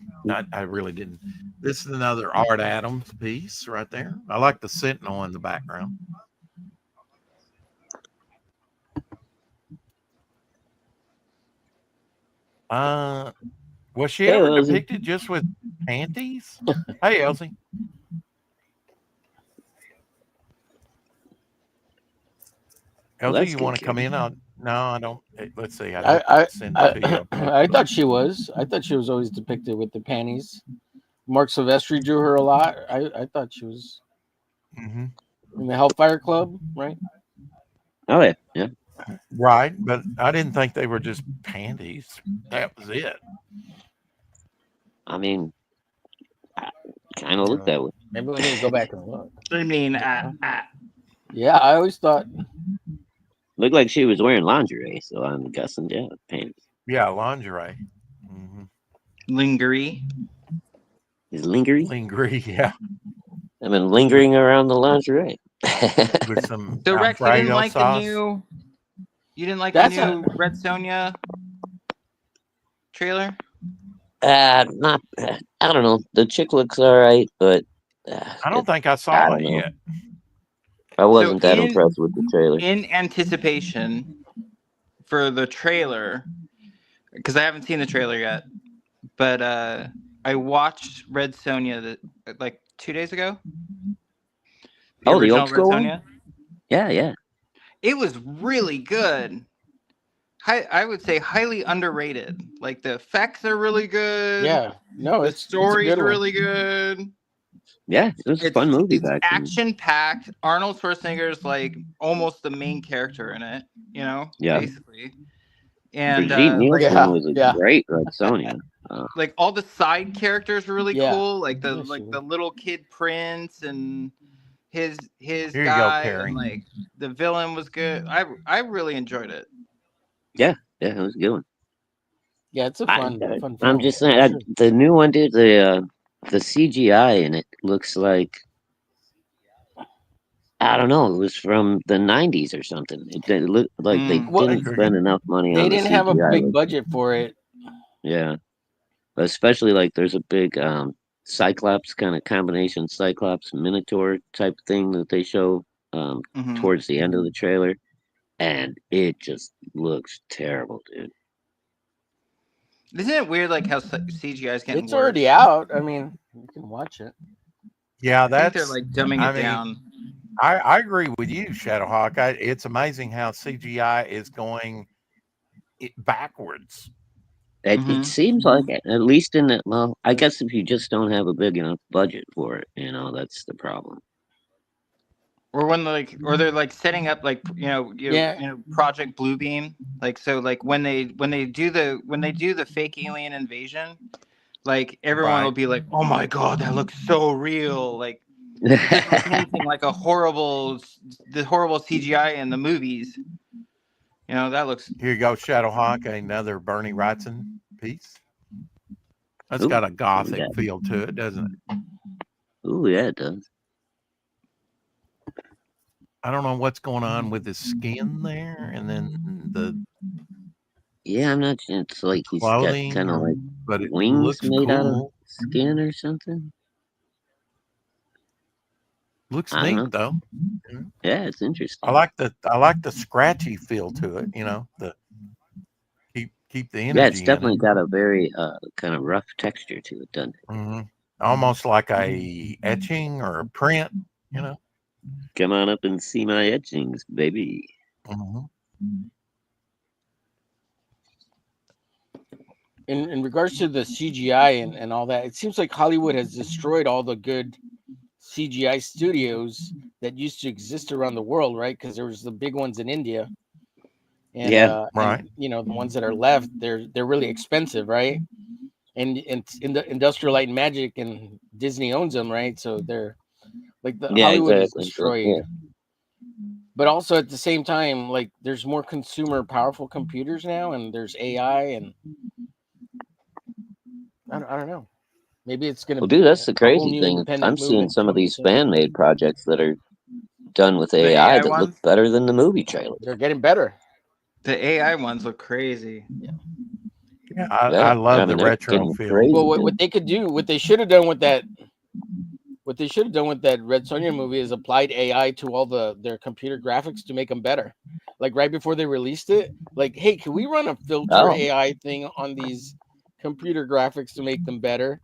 I really didn't. This is another Art Adams piece right there. I like the Sentinel in the background. Was she ever depicted just with panties? Hey, Elsie. Elsie, you want to come in? No, I don't. Let's see. I thought she was. I thought she was always depicted with the panties. Mark Silvestri drew her a lot. I thought she was in the Hellfire Club, right? Oh yeah, yeah. Right, but I didn't think they were just panties. That was it. I mean, I kind of looked that way. Maybe we need to go back and look. I mean, yeah, I always thought looked like she was wearing lingerie, so I'm guessing, yeah, pants. Yeah, lingerie. Lingerie. Is lingerie? Lingerie, yeah. I've been lingering around the lingerie. With some So Rex, you didn't like sauce. the new Red Sonja trailer? Not. I don't know. The chick looks all right, but I don't think I saw it yet. I wasn't that impressed with the trailer. In anticipation for the trailer, because I haven't seen the trailer yet, but I watched Red Sonja like 2 days ago. The old school one? Yeah. It was really good. I would say highly underrated. Like the effects are really good. Yeah, no, the story's really good. Yeah, it was a fun movie. It's action packed. Arnold Schwarzenegger's like almost the main character in it. You know, basically. And Brigitte Nielsen was a great Red Sonja. Like all the side characters were really cool. Like the little kid prince and his guy, and like the villain was good. I really enjoyed it. Yeah, it was a good one. Yeah, it's a fun I'm film. just saying, the new one, dude. The CGI in it looks like, I don't know, it was from the 90s or something. It looked like they didn't spend enough money on the CGI. They didn't have a big budget for it. Yeah, especially like there's a big Cyclops kind of combination, Cyclops Minotaur type thing that they show towards the end of the trailer, and it just looks terrible, dude. Isn't it weird, like how CGI is getting? It's already out. I mean, you can watch it. Yeah, I think they're like dumbing it down. I agree with you, Shadowhawk. It's amazing how CGI is going backwards. It seems like it, at least in that. Well, I guess if you just don't have a big enough budget for it, that's the problem. Or when they're like setting up like Project Bluebeam, like so like when they do the fake alien invasion, like everyone will be like, oh my god, that looks so real, like painting like the horrible CGI in the movies. That looks. Here you go, Shadowhawk, another Bernie Wrightson piece. That's got a gothic feel to it, doesn't it? Oh yeah, it does. I don't know what's going on with his skin there, and then Yeah, I'm not. It's like he's got clothing, kind of like but it wings looks made out of cool. skin or something. Looks I don't neat know. though. Yeah, it's I interesting. like the scratchy feel to it. The keep the Yeah, it's energy in it. definitely got a very kind of rough texture to it, doesn't it? Hmm. Almost like a etching or a print. You know. Come on up and see my etchings, baby. Hmm. In regards to the CGI and all that, it seems like Hollywood has destroyed all the good CGI studios that used to exist around the world, right? Because there was the big ones in India, Yeah, Right. and you know the ones that are left, they're really expensive, right? And in the Industrial Light and Magic and Disney owns them, right? So they're like the yeah, Hollywood is exactly. So, destroyed. yeah, But also at the same time, like there's more consumer powerful computers now, and there's AI, and I don't know. Maybe it's going to well, be dude, that's the a whole crazy new thing. I'm independent seeing movement some of coming these soon. fan-made projects that are done with The AI AI that look ones, better than the movie trailers. They're getting better. the AI ones look crazy. Yeah. Yeah, Yeah, I I love the mean they're retro getting feel. crazy Well, what good. they could do, what they should have done with that, what they should have done with that Red Sonja movie is applied AI to all their computer graphics to make them better. Like right before they released it, like, hey, can we run a filter Oh, AI thing on these computer graphics to make them better?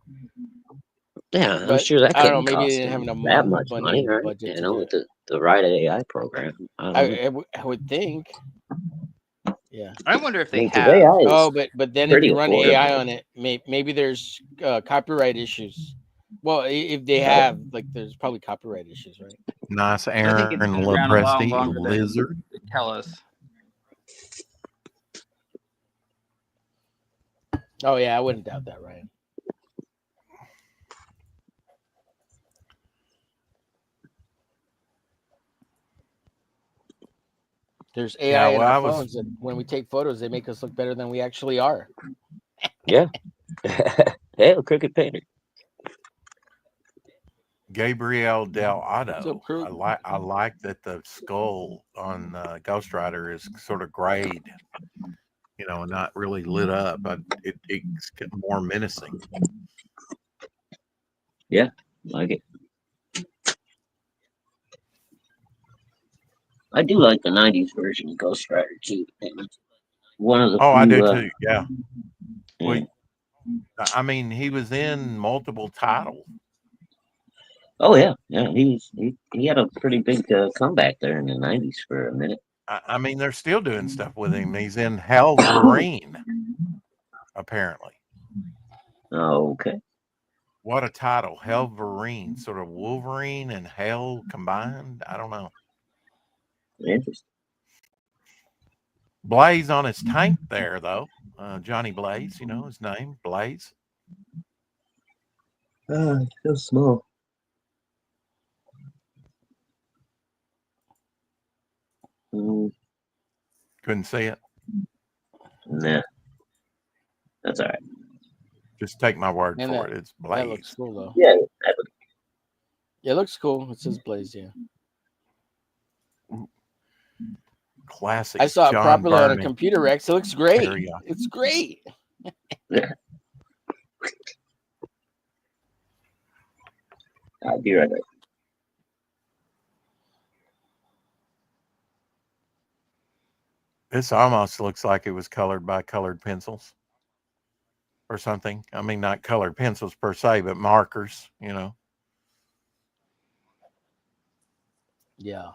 yeah, I'm But sure that I don't know. couldn't Maybe they cost didn't have them enough that much money money, in the right? budget You to know, do with it. the right AI program. I don't know. I would think. Yeah. I wonder if I they mean, because have. AI Oh, is but then if pretty you run AI affordable. on it, maybe there's copyright issues. Well, if they Oh, have, like, there's probably copyright issues, right? Nice I think it's Aaron been around a lot Lepresti longer than lizard. they tell us. Oh yeah, I wouldn't doubt that, Ryan. There's Yeah, AI in well, our I was phones that when we take photos, they make us look better than we actually are. yeah. Hell, crooked painter. Gabriel Del What's up, Otto. crew? I like that the skull on Ghost Rider is sort of grayed, and not really lit up. But it's more menacing. Yeah, like it. I do like the '90s version of Ghost Rider too. One of the Oh, I do few. too. Yeah. Yeah. Well, I mean, he was in multiple titles. Oh yeah, yeah. He had a pretty big comeback there in the '90s for a minute. I mean, they're still doing stuff with him. He's in Helverine, apparently. Oh, okay. What a title, Helverine, sort of Wolverine and Hell combined. I don't know. Interesting. Blaze on his tank there, though. Johnny Blaze, his name, Blaze. It's so small. Mm, Couldn't see it. nah, that's all right. Just take my word And for it. It's that looks Blaze. cool though. Yeah, Yeah, it looks cool. It says Blaze, yeah. Classic I saw it John properly on a Byrne computer, Rex. It looks great. area. It's great. yeah. I'll be right back. This almost looks like it was colored by colored pencils or something. I mean, not colored pencils per se, but markers. Yeah.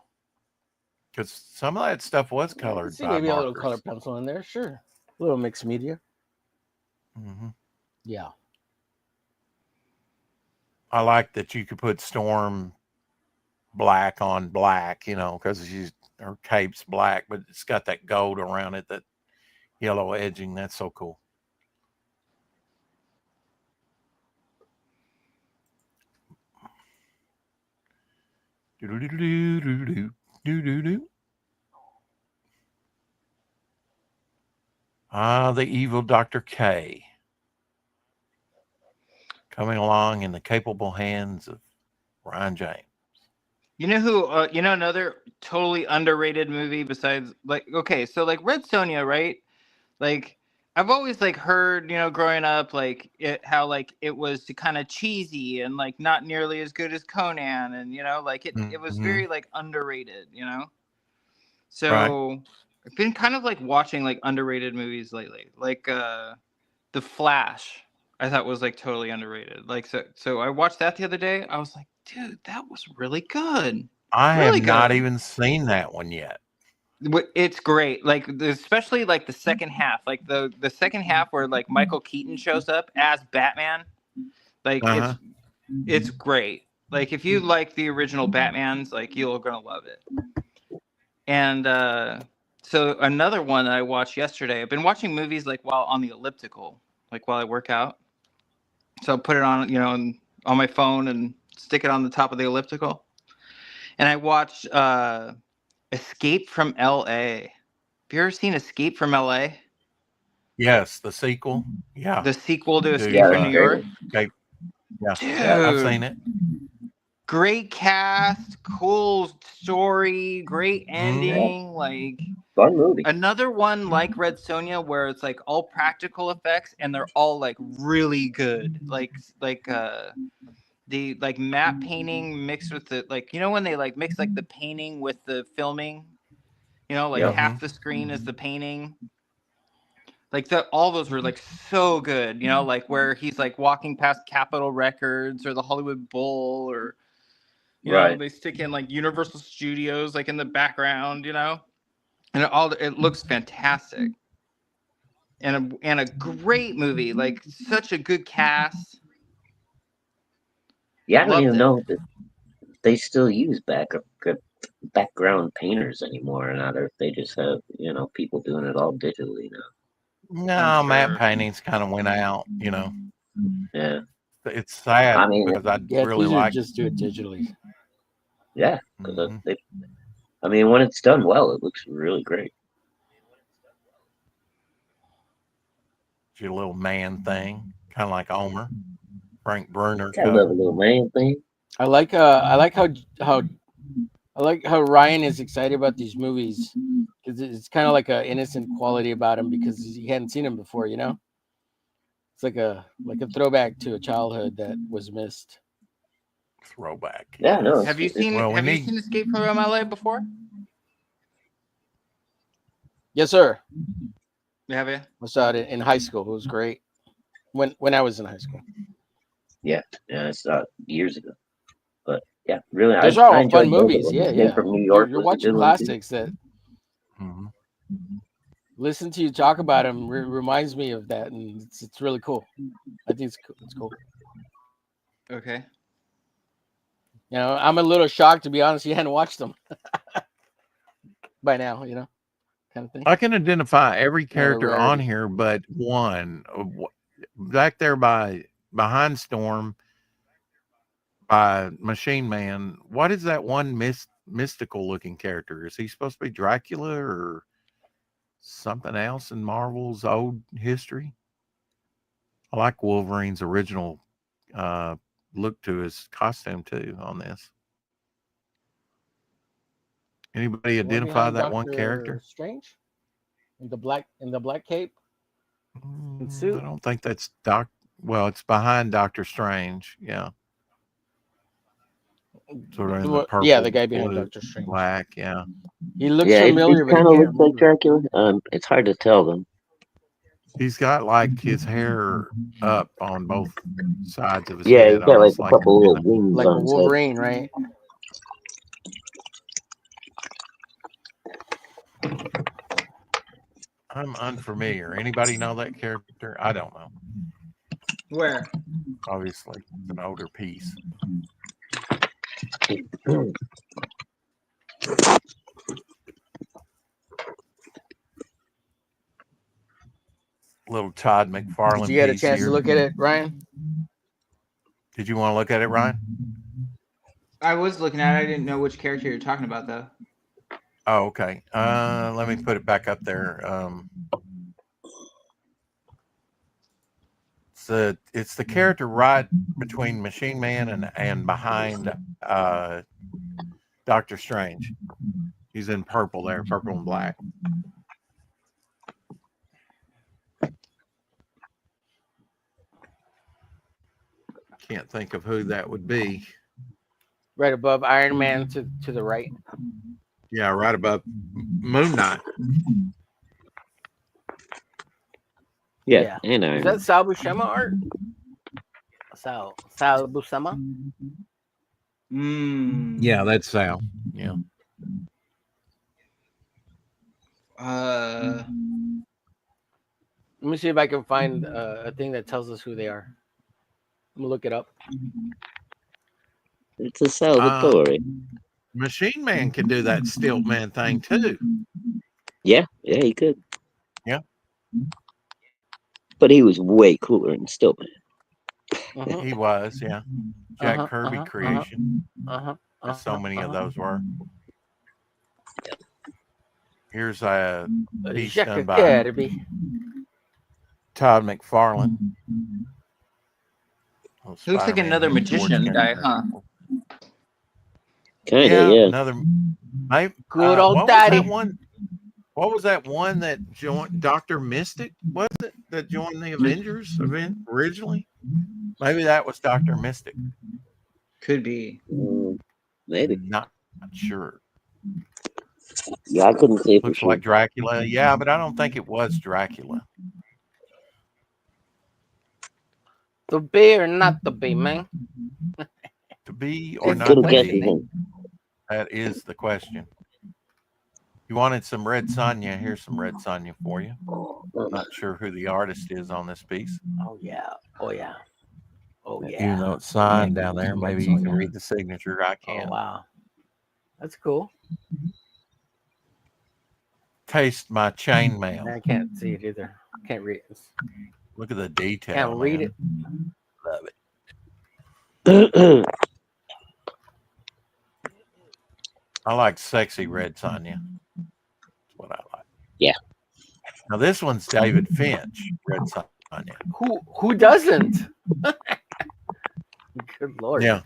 Because some of that stuff was I can colored see by maybe a little color markers. pencil in there. Sure. A little mixed media. Hmm. Yeah. I like that you could put Storm black on black, because her cape's black, but it's got that gold around it, that yellow edging. That's so cool. Do-do-do-do-do-do-do-do-do. The evil Dr. K coming along in the capable hands of Ryan James. You know who? Another totally underrated movie besides, like, okay, so like Red Sonja, right? Like I've always like heard, growing up, like how like it was kind of cheesy and like not nearly as good as Conan, and like it was very like underrated, Right. So I've been kind of like watching like underrated movies lately, like The Flash. I thought was like totally underrated. Like so I watched that the other day. I was like, dude, that was really good, I have really not good. even seen that one yet. It's great, like especially like the second half, like the second half where like Michael Keaton shows up as Batman. Like it's great. Like if you like the original Batmans, like you're gonna love it. And so another one that I watched yesterday. I've been watching movies like while on the elliptical, like while I work out. So I'll put it on, on my phone and stick it on the top of the elliptical. And I watched Escape from L.A. Have you ever seen Escape from L.A.? Yes, the sequel. Yeah. The sequel to Escape Yeah, from New that's York? great. Okay. Yeah. Dude, Yeah, I've seen it. great cast, cool story, great ending. Like Fun movie. another one like Red Sonja where it's like all practical effects and they're all like really good. Like the like matte painting mixed with the like when they like mix like the painting with the filming, like Yep. half the screen is the painting. Like all those were like so good, like where he's like walking past Capitol Records or the Hollywood Bowl, or Right. they stick in like Universal Studios like in the background, and it looks fantastic. And a great movie, like such a good cast. Yeah, I don't Loved even it. know if they still use background painters anymore, not if they just have people doing it all digitally now. No, matte sure. paintings kind of went out. Yeah, It's sad I mean, because I Yeah, really it's easier to like. just do it digitally. yeah, because I mean, when it's done well, it looks really great. Your little man thing, kind of like Homer, Frank Bruner I love a cover. little man thing. I like how Ryan is excited about these movies because it's kind of like a innocent quality about him because he hadn't seen them before. It's like a throwback to a childhood that was missed. Throwback. Yeah, Yes. no, Have you it's seen Well, we need. Escape from LA before? Yes, sir. Have you? I saw it in high school. It was great when I was in high school. yeah, it's years ago, but yeah, really, Those I are all fun enjoyed both of movies. them. Yeah, Escape yeah. from New You're York was a watching good one too. classics that Mhm. listen to you talk about them reminds me of that, and it's really cool. I think it's cool. Okay. I'm a little shocked to be honest. You hadn't watched them by now, kind of thing. I can identify every Kind of a character on rarity. here but one. Back there behind Storm by Machine Man. What is that one mystical looking character? Is he supposed to be Dracula or something else in Marvel's old history? I like Wolverine's original look to his costume too on this. Anybody The one identify behind that one Doctor character? Strange in the black cape and suit. I don't think that's Well, it's behind Doctor Strange. Yeah, sort of in the Yeah, purple, the guy behind blue, Doctor Strange. black. Yeah, He looks Yeah, it familiar, but I kind of can't looks like remember. Dracula. It's hard to tell them. he's got like his hair up on both sides of his Yeah, he's head, got like almost a like couple in little wings Like a on his head. Wolverine, right? I'm unfamiliar. Anybody know that character? I don't know. Where? Obviously, it's an older piece. Little Todd McFarlane Did you get a piece chance here. to look at it, Ryan? Did you want to look at it, Ryan? I was looking at it. I didn't know which character you're talking about, though. Oh, okay. Let me put it back up there. It's the character right between Machine Man and behind Doctor Strange. He's in purple there, purple and black. can't think of who that would be. Right above Iron Man to the right. Yeah, right above Moon Knight. Yeah. And Is that Sal Buscema art? Sal Buscema? Yeah, that's Sal. Yeah. Uh, Let me see if I can find a thing that tells us who they are. I'm gonna look it up. It's a Salvatore. Machine Man can do that Stilt Man thing too. Yeah, he could. Yeah. But he was way cooler than Stillman. He was, yeah. Jack Kirby creation. As so many of those were. Here's a piece done by Kirby. Todd McFarlane. looks like another magician guy, huh? Kinda, yeah. Another. Good old what daddy. Was that one? What was that one that joined Dr. Mystic? Was it that joined the Avengers event originally? Maybe that was Dr. Mystic. Could be. Maybe. Not sure. Yeah, I couldn't say for Looks sure. like Dracula. Yeah, but I don't think it was Dracula. To be or not to be, man? To be or It's not Good to guess, be? man. That is the question. You wanted some Red Sonja. Here's some Red Sonja for you. Not sure who the artist is on this piece. Oh yeah. Oh yeah. Oh yeah. Even though it's signed down there, maybe you can read the signature. I can't. Oh wow. That's cool. Taste my chainmail. I can't see it either. Can't read it. Look at the detail. Can't read it. Love it. I like sexy Red Sonja. That's what I like. Yeah. Now this one's David Finch, Red Sonja. Who doesn't? Good Lord. Yeah.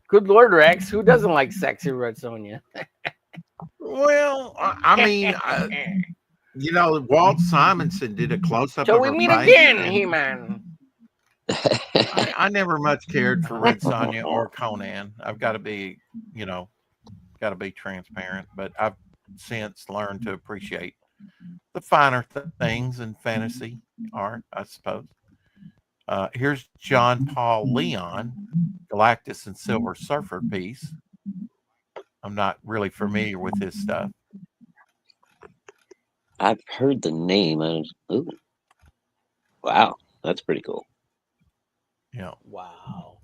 Good Lord, Rex. Who doesn't like sexy Red Sonja? Well, I mean, you know, Walt Simonson did a close up. So of we her meet face, again, and He-Man. I never much cared for Red Sonja or Conan. I've got to be, you know, got to be transparent. But I've since learned to appreciate the finer things in fantasy art, I suppose. Here's John Paul Leon, Galactus and Silver Surfer piece. I'm not really familiar with his stuff. I've heard the name. Ooh. Wow, that's pretty cool. Yeah. Wow.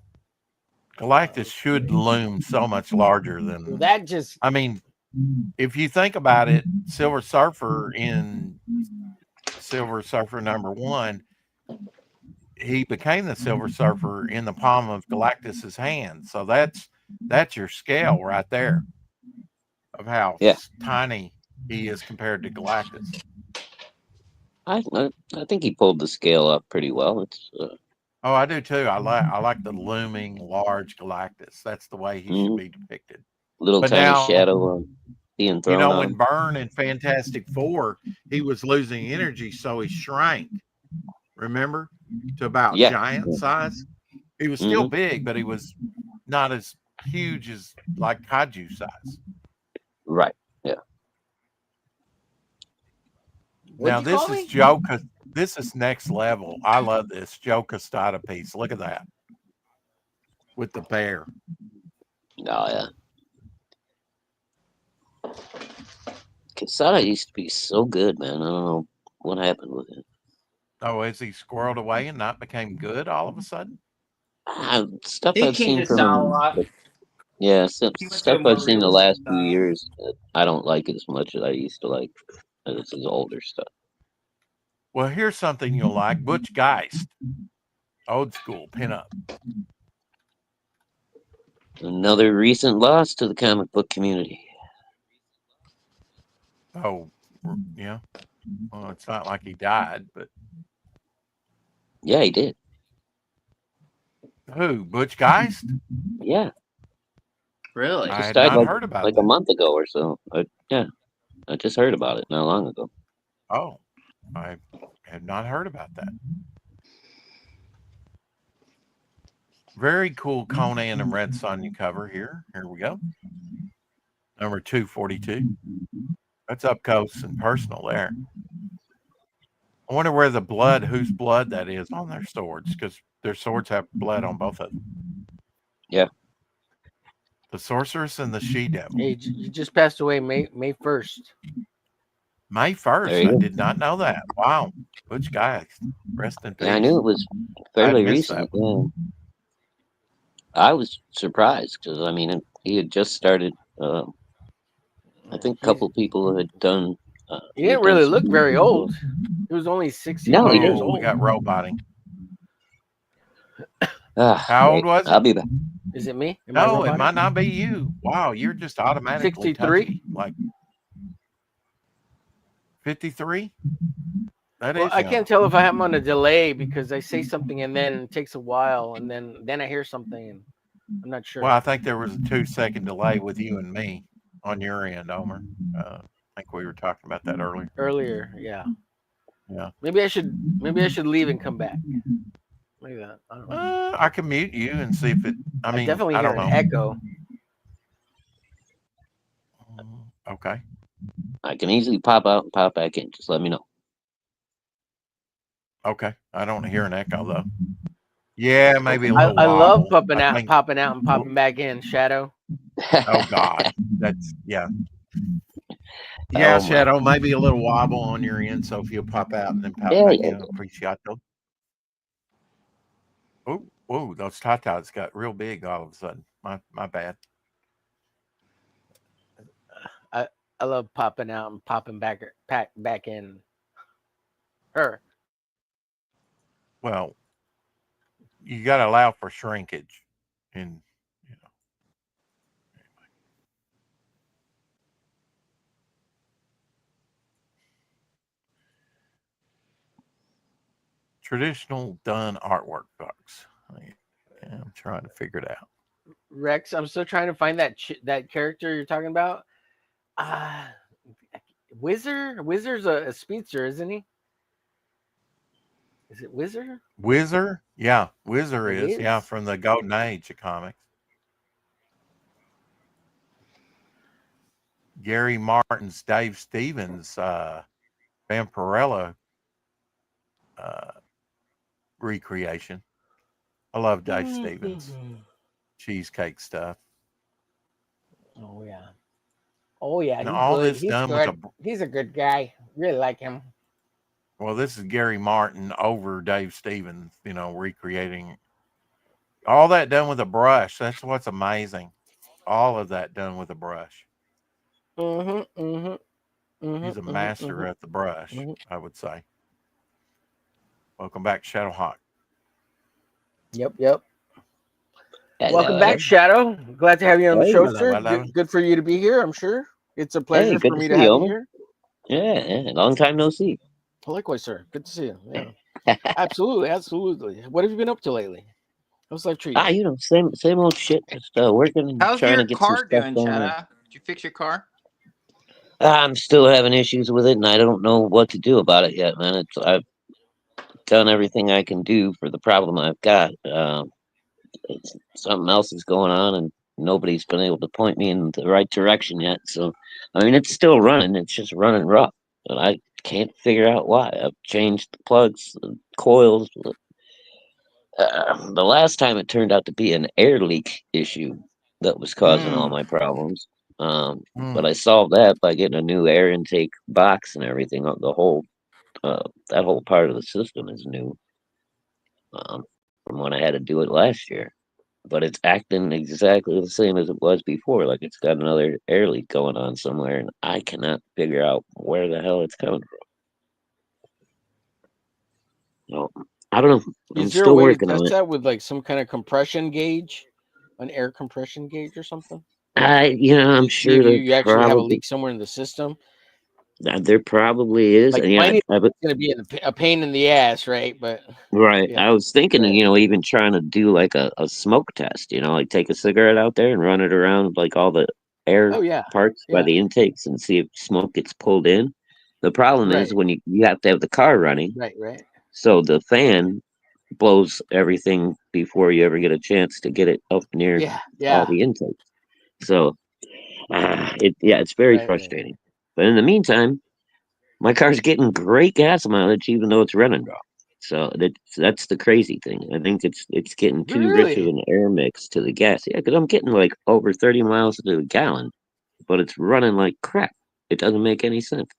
Galactus should loom so much larger than Well, that just. I mean, if you think about it, Silver Surfer in Silver Surfer #1, he became the Silver Surfer in the palm of Galactus's hand. So that's your scale right there of how tiny he is compared to Galactus. I think he pulled the scale up pretty well. It's Oh, I do too. I like the looming large Galactus. That's the way he should be depicted. Little but tiny now, shadow being thrown. You know, on. when Byrne in Fantastic Four, he was losing energy, so he shrank. Remember, to about giant size. He was still big, but he was not as huge as like kaiju size. Right. Yeah. Now this is Joe. This is next level. I love this Joe Costata piece. Look at that with the bear. Oh yeah. Costata used to be so good, man. I don't know what happened with it. Oh, is he squirreled away and not became good all of a sudden? Stuff I've seen from him. Yeah, stuff I've seen the last few years. I don't like it as much as I used to like. This is older stuff. Well, here's something you'll like. Butch Geist. Old school pinup. Another recent loss to the comic book community. Oh, yeah. Well, it's not like he died, but... Yeah, he did. Who? Butch Geist? Yeah. Really? I had not heard about like that. a month ago or so. Yeah. I just heard about it not long ago. Oh, I had not heard about that. Very cool Conan and Red Sonja cover here. Here we go. Number 242. That's up close and personal there. I wonder where the blood, whose blood that is on their swords, because their swords have blood on both of them. Yeah. The sorceress and the she-devil. Hey, you just passed away May 1st. May 1st. I did not know that. Wow. Butch guys. Rest in peace. Yeah, I knew it was fairly recent. Yeah. I was surprised because, I mean, he had just started. I think a couple people had done. He didn't really look very old. He was only 61 No, he years didn't. old. We got roboting. How old was I'll be back. Is it me? No, it might not be you. Wow, you're just automatically 63. Like 53. That Well, is. I young. can't tell if I have him on a delay because I say something and then it takes a while and then I hear something and I'm not sure. Well, I think there was a 2-second delay with you and me on your end, Omer. I think we were talking about that earlier. Earlier, yeah. Yeah. Maybe I should leave and come back. Maybe that. I don't know. I can mute you and see if it. I mean, definitely I hear don't an know. echo. Okay. I can easily pop out and pop back in. Just let me know. Okay. I don't hear an echo though. Yeah, maybe a little. I love wobble. popping out and popping back in. Shadow. Oh God, that's yeah. Yeah, Shadow. Maybe a little wobble on your end, so if you'll pop out and then pop back in, appreciate it. Oh, those tatas got real big all of a sudden. My bad. I love popping out and popping back in. Her. Well, you got to allow for shrinkage, and you know. Anyway. Traditional done artwork, folks. I'm trying to figure it out. Rex, I'm still trying to find that character you're talking about. Wizard's a speedster, isn't he? Is it Wizard? Wizard? Yeah, Wizard is. Yeah, from the Golden Age of comics. Gary Martin's Dave Stevens, Vampirella recreation. I love Dave Stevens. Cheesecake stuff. Oh yeah. Oh yeah. Now, all good. this He's done good. with He's a good guy. Really like him. Well, this is Gary Martin over Dave Stevens, recreating all that done with a brush. That's what's amazing. All of that done with a brush. He's a master at the brush, I would say. Welcome back, Shadowhawk. Yep. Welcome back, Shadow. Glad to have you on the show, sir. Good for you to be here, I'm sure. It's a pleasure for me to have you here. Yeah, long time no see. Likewise, sir. Good to see you. Yeah. Absolutely. What have you been up to lately? How's life treating you? Same old shit. Just working and How's trying your to get car some stuff doing, going. Shadow? Did you fix your car? I'm still having issues with it, and I don't know what to do about it yet, man. I've done everything I can do for the problem I've got. Something else is going on, and nobody's been able to point me in the right direction yet. So, I mean, it's still running. It's just running rough, and I can't figure out why. I've changed the plugs, the coils. The last time it turned out to be an air leak issue that was causing all my problems. But I solved that by getting a new air intake box and everything. The whole that whole part of the system is new from when I had to do it last year. But it's acting exactly the same as it was before. Like it's got another air leak going on somewhere, and I cannot figure out where the hell it's coming from. So I don't know. I'm Is there a still way to working on test it. that with like some kind of compression gauge, an air compression gauge or something? I'm sure you actually have a leak somewhere in the system. There probably is. Like And mine is going to be a pain in the ass, right? But right. yeah. I was thinking, even trying to do like a smoke test. Like take a cigarette out there and run it around like all the air parts by the intakes and see if smoke gets pulled in. The problem is when you have to have the car running. Right. So the fan blows everything before you ever get a chance to get it up near all the intakes. So it's very frustrating. But in the meantime, my car's getting great gas mileage, even though it's running raw. So that's the crazy thing. I think it's getting too rich of an air mix to the gas. Yeah, because I'm getting like over 30 miles to the gallon, but it's running like crap. It doesn't make any sense.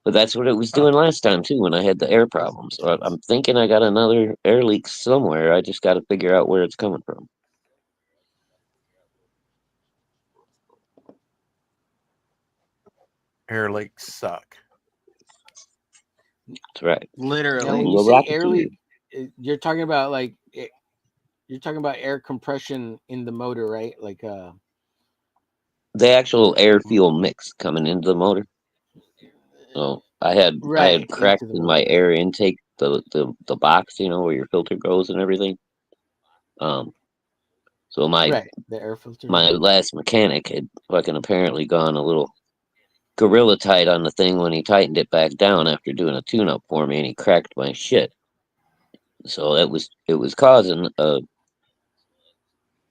But that's what it was doing last time too when I had the air problems. So I'm thinking I got another air leak somewhere. I just got to figure out where it's coming from. Air leaks suck. That's right. Literally. Now, when you say air leak, you're talking about like you're talking about air compression in the motor, right? Like the actual air fuel mix coming into the motor. So I had cracks in my air intake, the box, where your filter goes and everything. So the air filter. My last mechanic had fucking apparently gone a little gorilla tight on the thing when he tightened it back down after doing a tune-up for me, and he cracked my shit. So it was causing the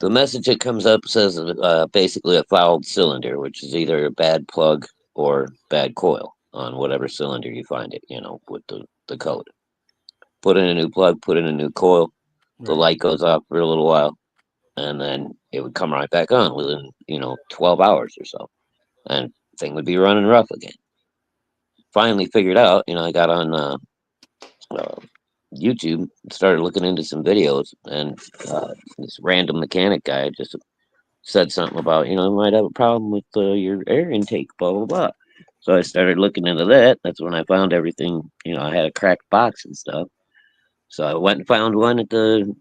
message that comes up says basically a fouled cylinder, which is either a bad plug or bad coil on whatever cylinder you find it, with the code. Put in a new plug, put in a new coil, the light goes off for a little while, and then it would come right back on within, 12 hours or so. And thing would be running rough again. Finally figured out, I got on YouTube, started looking into some videos, and this random mechanic guy just said something about, you might have a problem with your air intake, blah, blah, blah. So I started looking into that. That's when I found everything, I had a cracked box and stuff. So I went and found one at the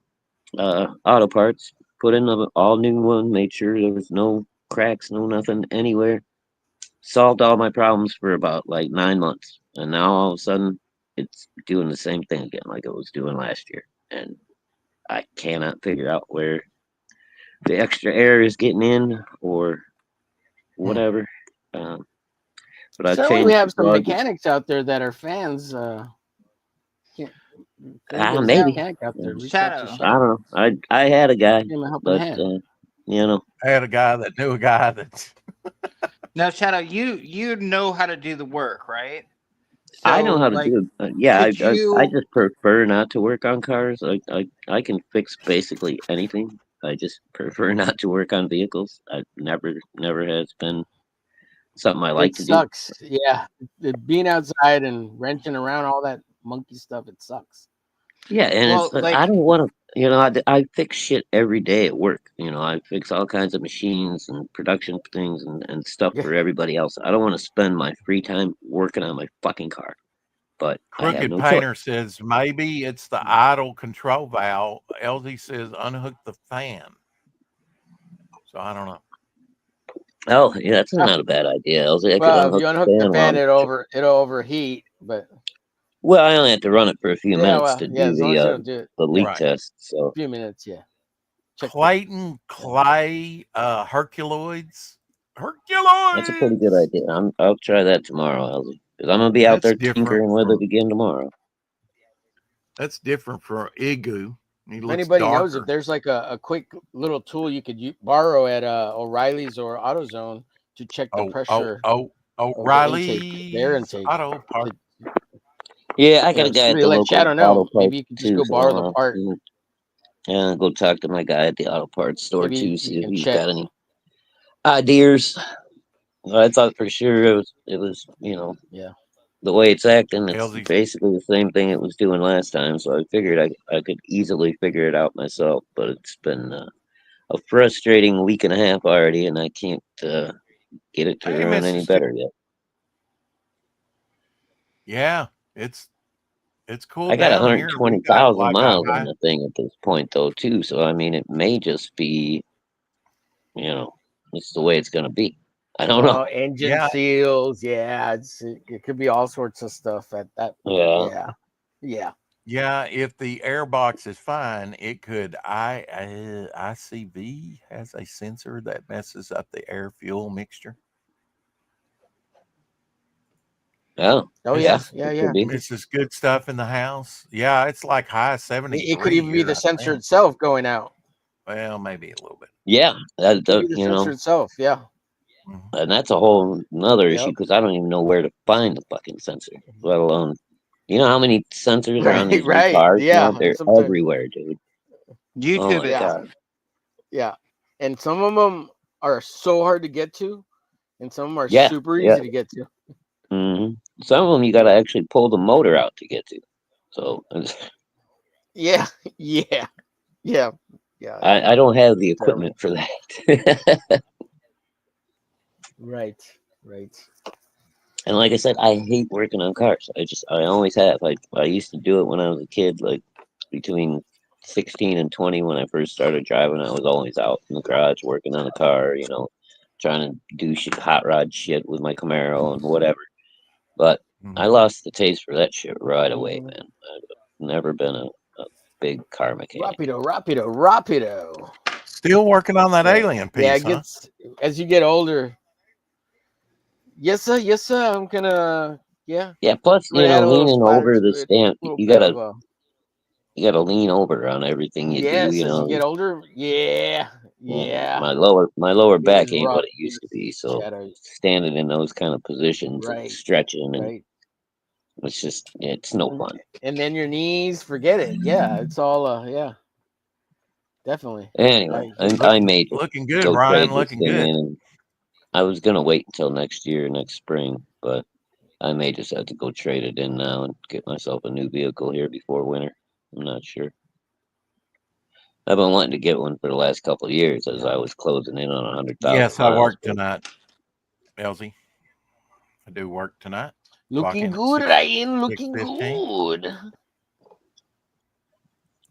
auto parts, put in an all new one, made sure there was no cracks, no nothing anywhere. Solved all my problems for about like 9 months. And now all of a sudden it's doing the same thing again like it was doing last year. And I cannot figure out where the extra air is getting in or whatever. But I've certainly changed. We have some mechanics out there that are fans. Maybe. Shadow. I don't know. I had a guy, but I had a guy that knew a guy that. Now, Shadow, you know how to do the work, right? So, I know how to do it. I just prefer not to work on cars. I can fix basically anything. I just prefer not to work on vehicles. I've never has been something I like to do. It sucks. Yeah, being outside and wrenching around all that monkey stuff, it sucks. Yeah, and I don't want to. I fix shit every day at work. I fix all kinds of machines and production things and stuff for everybody else. I don't want to spend my free time working on my fucking car. But Crooked Painter says maybe it's the idle control valve. LZ says unhook the fan. So I don't know. Oh, yeah, that's not a bad idea, LZ. Well, if you unhook the fan, it'll overheat. But well, I only have to run it for a few minutes to do the leak test. So a few minutes, yeah. Clayton Clay Herculoids. That's a pretty good idea. I'll try that tomorrow, LZ. Because I'm gonna be out there tinkering with it again tomorrow. That's different from Igu. If anybody knows if there's like a quick little tool you could borrow at O'Reilly's or AutoZone to check the pressure. O'Reilly's air intake. Auto Parts. Yeah, I got a guy at the local Shadow know. Maybe you can just go borrow the part. Yeah, go talk to my guy at the auto parts store too, see if he's got any ideas. I thought for sure it was the way it's acting. It's basically the same thing it was doing last time, so I figured I could easily figure it out myself. But it's been a frustrating week and a half already, and I can't get it to run any better yet. Yeah, it's cool. I got 120,000 miles on the thing at this point, though, too. So I mean, it may just be, it's the way it's gonna be. I don't know. Engine seals, it could be all sorts of stuff at that. Yeah. If the air box is fine, it could. ICV has a sensor that messes up the air fuel mixture. Oh, Oh It's yeah, yeah, just yeah, it yeah. could be. it's just good stuff in the house. Yeah, it's like high It could 73 even be here, the I sensor think. itself going out. Well, maybe a little bit. Yeah, It could be the you sensor know, itself. Yeah. Mhm. and that's a whole another issue Yep. because I don't even know where to find the fucking sensor, let alone, you know how many sensors are on Right. these new Right. cars now? Yeah. They're Sometimes. everywhere, dude. Oh YouTube my it. Yeah. god. Yeah. And some of them are so hard to get to, and some of them are Yeah, super yeah. easy to get to. hmm Some of them you got to actually pull the motor out to get to. So Yeah. Yeah. Yeah. Yeah. I don't have the Terrible. equipment for that. Right. Right. And like I said, I hate working on cars. I always have. I used to do it when I was a kid, like between 16 and 20 when I first started driving. I was always out in the garage working on a car, you know, trying to do shit, hot rod shit with my Camaro and whatever. But I Mhm. lost the taste for that shit right away, Mhm. man. I've never been a big car mechanic. Rapido. Rapido. Rapido. Still working on that Yeah. alien Yeah. piece, It huh? gets as you get older. Yes, sir. Yes, sir. I'm gonna. Yeah. Yeah, plus, I'm gonna add a little leaning splatter over the to it. stand, A little bit of a. you gotta lean over on everything you do, Yes, you as you know. get older. Yeah. Yeah, Yeah. my lower It back is ain't rough. what it It used to is be, so shadows. standing in those kind of positions and Right. stretching and Right. it's no Mm, fun. and then your knees, forget it. Yeah, it's all yeah, definitely. Anyway, I hear you. I Looking may just looking good, go Ryan. trade this Looking thing good. in, and I was gonna wait until next year, next spring, but I may just have to go trade it in now and get myself a new vehicle here before winter. I'm not sure. I've been wanting to get one for the last couple of years as Yeah. I was closing in on 100,000 Yes, I miles. work But tonight, Elsie. I do work tonight. Clock Looking in at good, 6 Ryan. Looking 6:15. good.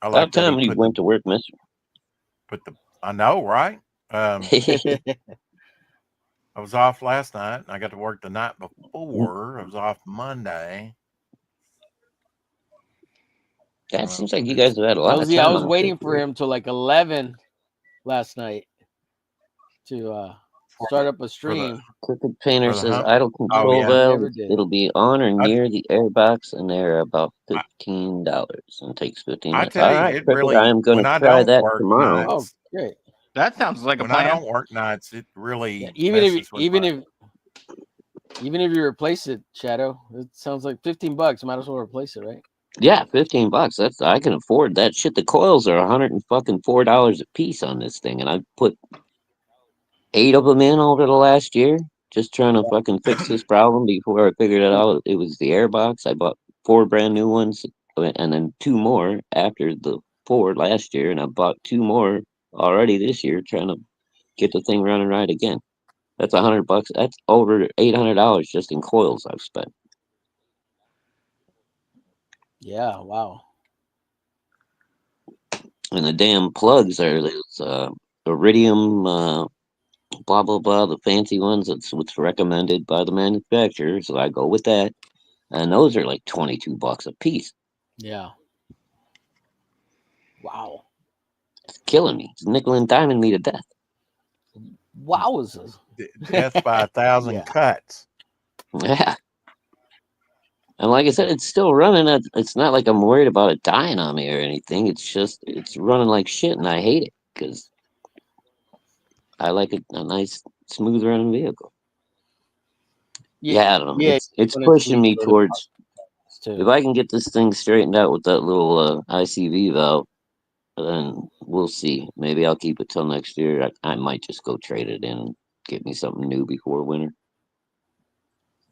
I about like that he time you went to work, mister. put the I know, right? Um, I was off last night and I got to work the night before. I was off Monday. That Well, seems like you it's guys have had a lot of Elsie, I time was off this waiting for year. him till like 11 last night to for start up a for the stream. Crooked Painter for the says hump. idle Oh control yeah. Never valves. did. It'll be on or I near the airbox, and they're about I, $15 and takes 15 I minutes. tell All you, right, it Crooked, I really am going when to I try don't that work tomorrow. Oh, nights, great. That sounds like a when I plan. don't work nights, it Yeah, really even if messes with my even if you replace it, Shadow, it sounds like $15. Might as well replace it, right? Yeah, $15. That's I can afford that shit. The coils are $104 a piece on this thing, and I put 8 of them in over the last year, just trying to fucking fix this problem. Before I figured it out, it was the airbox. I bought 4 brand new ones, and then 2 more after the 4 last year, and I bought 2 more already this year, trying to get the thing running right again. That's $100. That's over $800 just in coils I've spent. Yeah. Wow. And the damn plugs are those iridium, blah blah blah, the fancy ones. That's what's recommended by the manufacturer, so I go with that. And those are like $22 a piece. Yeah. Wow. It's killing me. It's nickel and diming me to death. Wowzers. death by a thousand Yeah. cuts. Yeah. And like I said, it's still running. It's not like I'm worried about it dying on me or anything. It's just it's running like shit, and I hate it because I like a nice, smooth running vehicle. Yeah. Yeah, I don't know. Yeah. It's When it's pushing sweet me for the towards. process too. If I can get this thing straightened out with that little ICV valve, then we'll see. Maybe I'll keep it till next year. I might just go trade it in and get me something new before winter.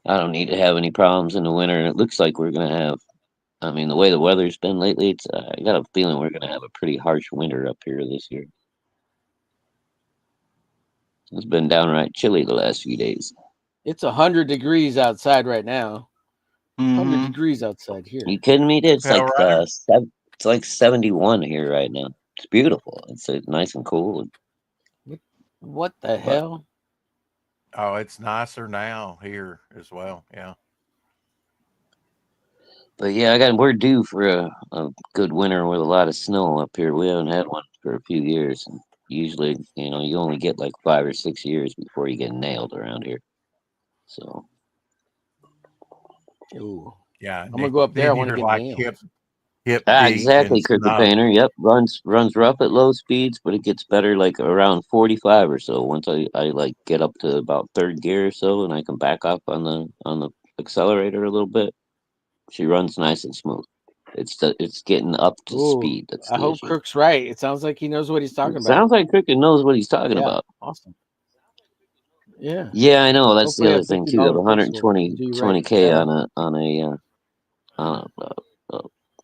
I don't need to have any problems in the winter, and it looks like we're gonna have. I mean, the way the weather's been lately, it's I got a feeling we're gonna have a pretty harsh winter up here this year. It's been downright chilly the last few days. It's 100 degrees outside right now. 100 Mm-hmm. degrees outside here. You kidding me? Dude? It's Okay, all like right. it's like 71 here right now. It's beautiful. It's nice and cool. What the But hell? Oh, it's nicer now here as well. Yeah. yeah, we're due for a good winter with a lot of snow up here. We haven't had one for a few years. And usually, you only get like 5 or 6 years before you get nailed around here. So Ooh. Yeah, I'm gonna go up there. I then want to you're get like nailed. hip Ah, deep in exactly, Crooked snow. Painter. Yep, runs rough at low speeds, but it gets better like around 45 or so. Once I like get up to about third gear or so, and I can back up on the accelerator a little bit. She runs nice and smooth. It's getting up to Ooh, speed. That's I the hope issue. Crook's right. It sounds like he knows what he's talking It about. sounds like Crooked knows what he's talking Yeah, about. awesome. Yeah. Yeah, I know. That's the Hopefully, other that thing $50 too. You have fix will do you right, 120k Shadow. on a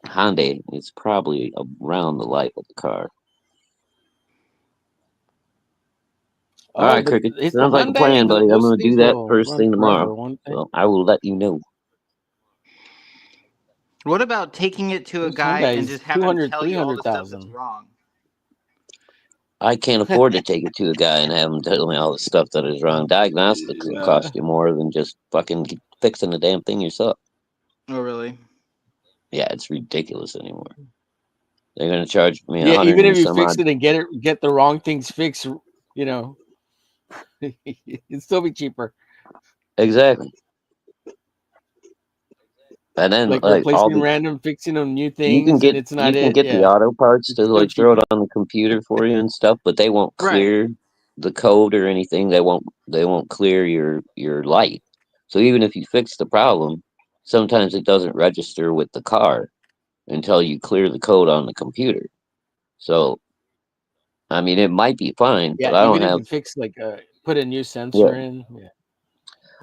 Hyundai. It's probably around the life of the car. All Oh, right, Cricket. it's the Sounds like a Hyundai. plan, buddy. I'm Those going to do things that will first run thing forever, tomorrow. won't they? So I will let you know. What about taking it to a Those guy and Hyundais, just have him 200, tell you all the stuff that's 300,000. wrong? I can't afford to take it to a guy and have him tell me all the stuff that is wrong. Diagnostics will cost you more than just fucking fixing the damn thing yourself. Oh, really? Yeah, it's ridiculous anymore. They're going to charge me Yeah, 100 even if and you some fix odd. it and get the wrong things fixed, you know, it'd still be cheaper. Exactly. And then Like like all replacing the random, fixing them new you can things, and get it's not it. the Yeah, auto parts to it's still like throw it cheaper. on the computer for you and stuff, but they won't Right. clear the code or anything. They won't clear your light. So even if you fix the problem, sometimes it doesn't register with the car until you clear the code on the computer. So I mean, it might be fine, Yeah, but I don't even if have. you fix like put a new Yeah, sensor in. Yeah,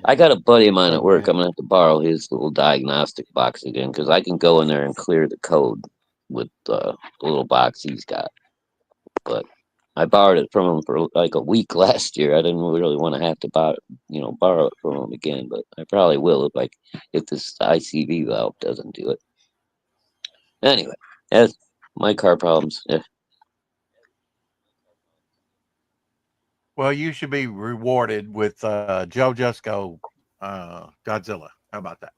I got a buddy of mine at work. okay. I'm gonna have to borrow his little diagnostic box again because I can go in there and clear the code with the little box he's got. But I borrowed it from him for like a week last year. I didn't really want to have to borrow it from him again, but I probably will if this ICV valve doesn't do it. Anyway, that's my car problems. Yeah. Well, you should be rewarded with Joe Jusko Godzilla. How about that?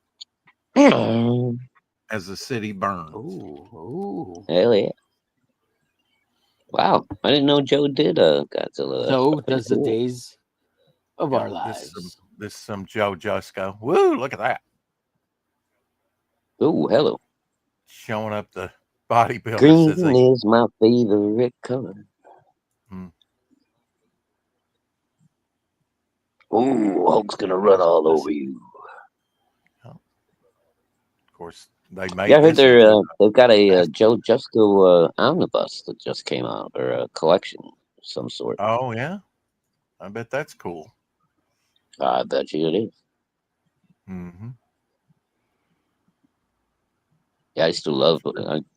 As the city burns. Ooh. Hell yeah! Wow, I didn't know Joe did Godzilla. That's So fucking does the cool. days of Yeah, our lives. this is some Joe Jusko. Woo! Look at that, Oh, hello. showing up the bodybuilder. Says Green they. is my favorite color. Hmm. Oh, Hulk's gonna run all This, over you. of course, they Yeah, I made heard this into they've got a fast. Joe Jusko omnibus that just came out, or a collection of some sort. Oh yeah, I bet that's cool. I bet you it is. Hmm. Yeah, I still love.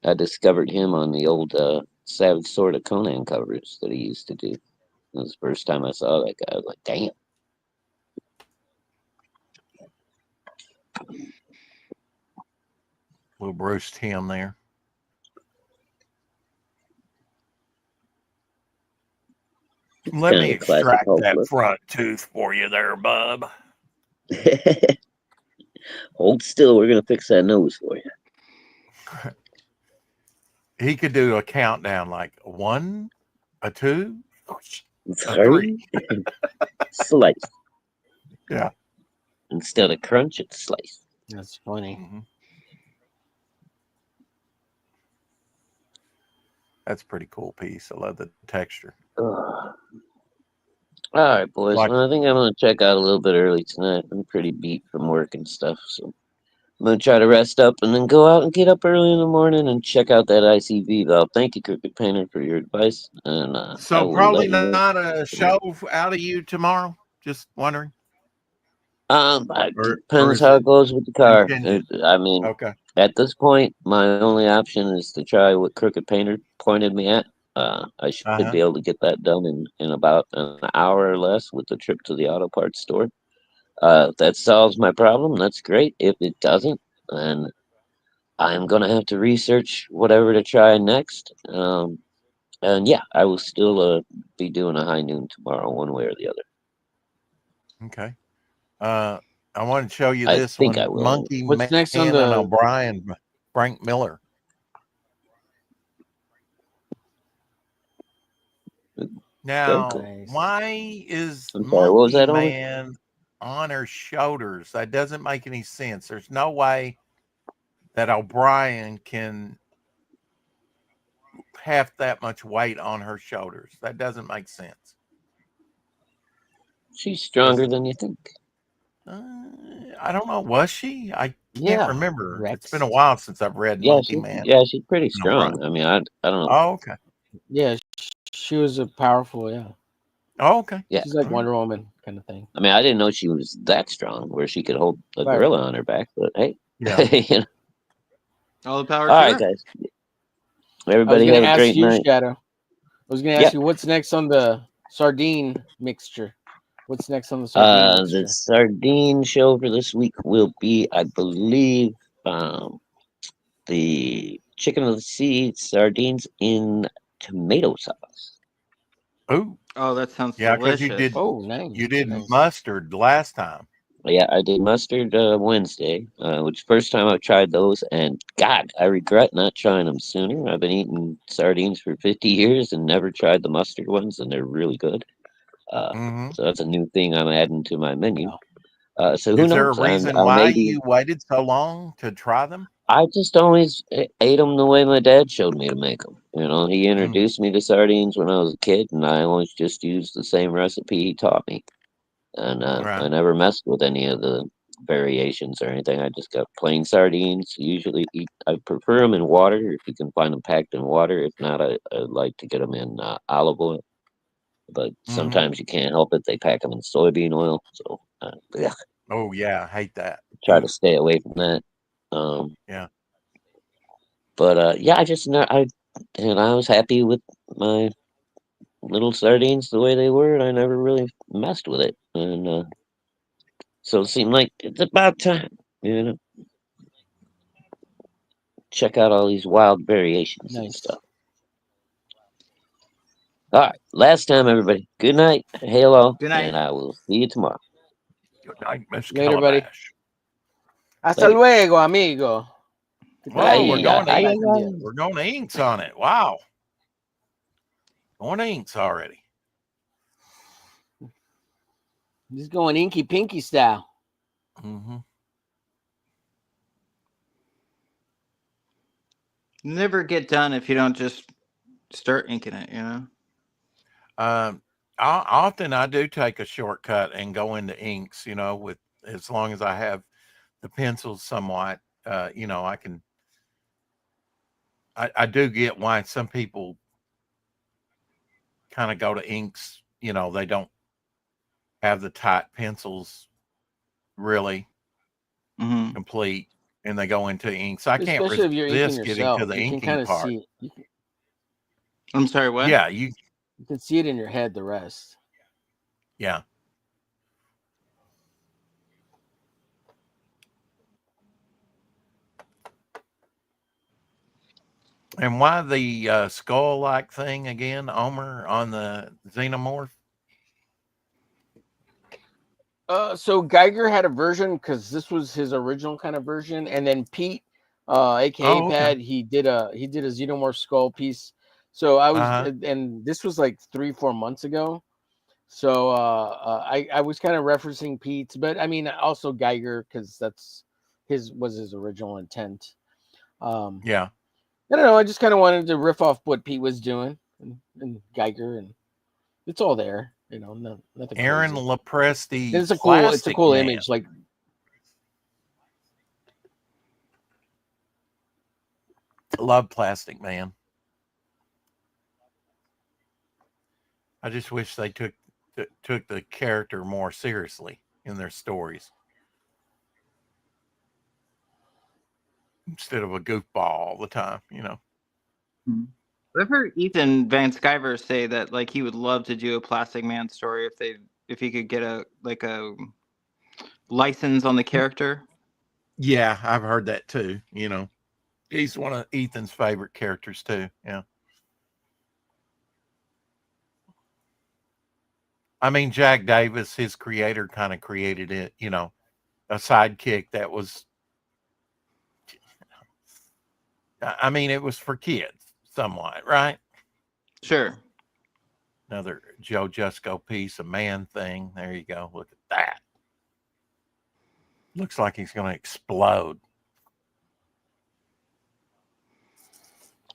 I discovered him on the old Savage Sword of Conan covers that he used to do. It was the first time I saw that guy. I was like, damn. Little Bruce Tim there. It's Let kind me of a classic extract Hulk that look. front tooth for you there, bub. Hold still. We're gonna fix that nose for you. He could do a countdown like a 1, a 2, a 3. Three. Slice. Yeah. Instead of crunch, it's slice. That's funny. Hmm. That's a pretty cool piece. I love the texture. Ugh. All right, boys. Like, Well, I think I'm gonna check out a little bit early tonight. I'm pretty beat from work and stuff, so I'm gonna try to rest up and then go out and get up early in the morning and check out that ICV valve. Thank you, Crooked Painter, for your advice, and I so will probably let you know. not a show out of you tomorrow. Just wondering, It or depends is how it it goes with the car. contingent? I mean, Okay. at this point, my only option is to try what Crooked Painter pointed me at. I should Uh be able to get that done in about an hour or less with the trip to the auto parts store. If that solves my problem, that's great. If it doesn't, then I'm gonna have to research whatever to try next. And yeah, I will still be doing a high noon tomorrow, one way or the other. Okay. I want to show you I this think I one. will. Monkey What's Man next on and the? O'Brien, Frank Miller. Very Now, cool. Nice. why is I'm sorry. What was Monkey that on? Man on her shoulders. That doesn't make any sense. There's no way that O'Brien can have that much weight on her shoulders. That doesn't make sense. She's stronger than you think. I don't know. Was she? I can't remember. Rex. It's been a while since I've read Monkey Man. Yeah, she's pretty strong. I mean, I don't know. Oh, okay. Yeah, she was a powerful. Yeah. Oh, okay. Yeah. She's like Wonder Woman kind of thing. I mean, I didn't know she was that strong, where she could hold a gorilla on her back. But hey, yeah. You know. All the power. All right, guys. Everybody have a great night. Shadow. I was going to ask you what's next on the sardine mixture. What's next on the sardine mixture? The sardine show for this week will be, I believe, the chicken of the sea sardines in tomato sauce. Oh, that sounds delicious. You did. Oh, nice. You did mustard last time. Yeah, I did mustard Wednesday, which is the first time I've tried those, and God, I regret not trying them sooner. I've been eating sardines for 50 years and never tried the mustard ones, and they're really good. So that's a new thing I'm adding to my menu. So who knows? Is there a reason why you waited so long to try them? I just always ate them the way my dad showed me to make them. You know, he introduced me to sardines when I was a kid, and I always just used the same recipe he taught me. And I never messed with any of the variations or anything. I just got plain sardines. Usually, I prefer them in water if you can find them packed in water. If not, I like to get them in olive oil. But sometimes you can't help it; they pack them in soybean oil. So, yeah. Oh yeah, I hate that. Try to stay away from that. Yeah. But yeah, I was happy with my little sardines the way they were, and I never really messed with it. And so it seemed like it's about time, you know. Check out all these wild variations and stuff. All right, last time, everybody. Good night, hello, Good night. and I will see you tomorrow. Good night, Miss Later, buddy. Hasta Later. Luego, amigo. Oh, we're going to inks on it. Wow. Going to inks already. Just going inky pinky style. Never get done if you don't just start inking it, you know? Often I do take a shortcut and go into inks, you know, with as long as I have the pencils somewhat, you know, I do get why some people kind of go to inks, you know, they don't have the tight pencils really complete, and they go into inks. I can't resist getting to the inking part. I'm sorry, what? Yeah, you can see it in your head, the rest. Yeah. And why the skull-like thing again, Omer, on the xenomorph? So Geiger had a version because this was his original kind of version, and then Pete, aka Pad, he did a xenomorph skull piece. So I was, and this was like 3-4 months ago. So I was kind of referencing Pete's, but I mean also Geiger because that's was his original intent. Yeah. I don't know. I just kind of wanted to riff off what Pete was doing and Geiger, and it's all there. You know, nothing. Aaron crazy. Lepresti. It's a cool image. Like, love Plastic Man. I just wish they took the character more seriously in their stories instead of a goofball all the time, you know. I've heard Ethan Van Sciver say that like he would love to do a Plastic Man story if he could get a license on the character. Yeah, I've heard that too. You know, he's one of Ethan's favorite characters too. Yeah. I mean, Jack Davis, his creator, kind of created it, you know, a sidekick that was, I mean, it was for kids somewhat, right? Sure. Another Joe Jusko piece, a man thing. There you go. Look at that. Looks like he's going to explode.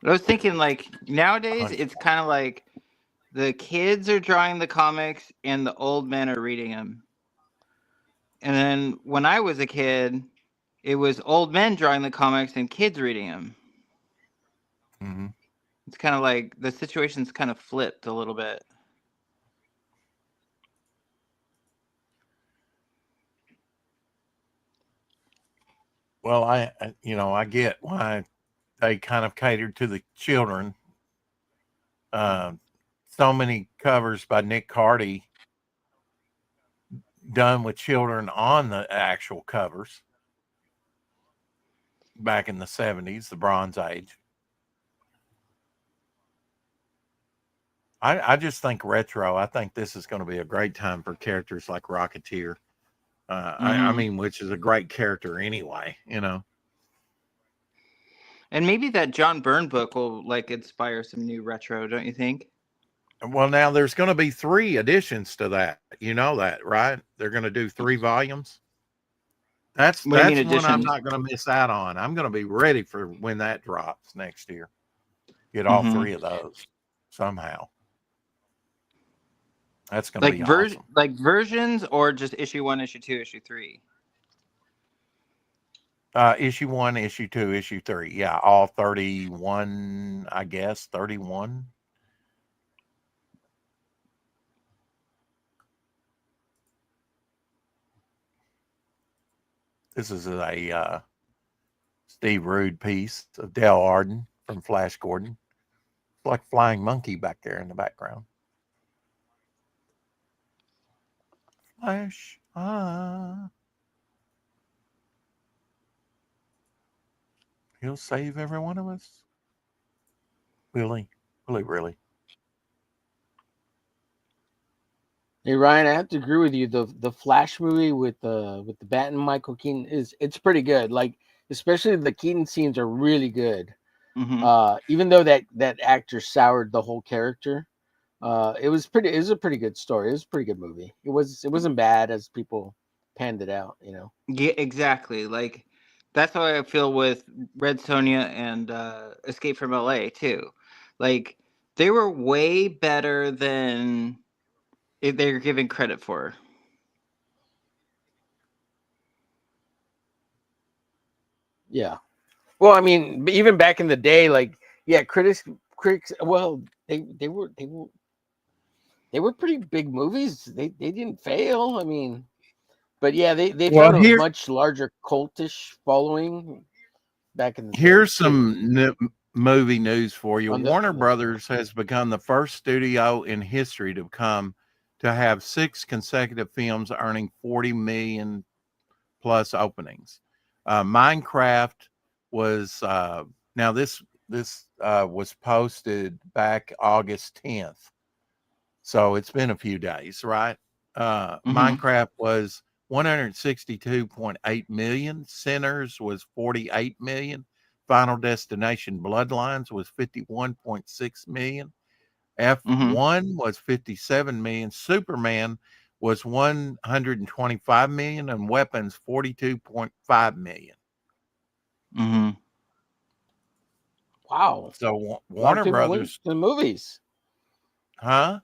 I was thinking, like, nowadays it's kind of like the kids are drawing the comics and the old men are reading them. And then when I was a kid, it was old men drawing the comics and kids reading them. Mm-hmm. It's kind of like the situation's kind of flipped a little bit. Well, I get why they kind of catered to the children. So many covers by Nick Cardy done with children on the actual covers back in the 70s, the Bronze Age. I just think retro. I think this is going to be a great time for characters like Rocketeer. I mean, which is a great character anyway, And maybe that John Byrne book will like inspire some new retro, don't you think? Well, now there's going to be 3 additions to that. You know that, right? They're going to do 3 volumes. That's What do you mean one I'm additions? not going to miss out on. I'm going to be ready for when that drops next year. Get all 3 of those somehow. That's going to be awesome. Like versions, or just issue 1, issue 2, issue 3? Issue 1, issue 2, issue 3. Yeah, all 31, I guess. 31. This is a Steve Rude piece of Dale Arden from Flash Gordon. It's like Flying Monkey back there in the background. Flash. He'll save every one of us. Really? Really? Hey Ryan, I have to agree with you. The Flash movie with the Bat and Michael Keaton it's pretty good. Like especially the Keaton scenes are really good. Even though that actor soured the whole character, it was a pretty good story. It was a pretty good movie. It wasn't bad as people panned it out. Yeah, exactly. Like that's how I feel with Red Sonja and Escape from LA too. Like they were way better than they're given credit for. Yeah. Well, I mean, even back in the day, like critics. Well, they were pretty big movies. They didn't fail. I mean, but yeah, they found a much larger cultish following back in the day. Here's some movie news for you. Warner Brothers has become the first studio in history to have 6 consecutive films earning 40 million plus openings. Minecraft was now this was posted back August 10th. So it's been a few days, right? Minecraft was 162.8 million. Sinners was 48 million. Final Destination Bloodlines was 51.6 million. F1 was 57 million. Superman was 125 million, and Weapons 42.5 million. Wow. So Warner Brothers, the movies. Huh?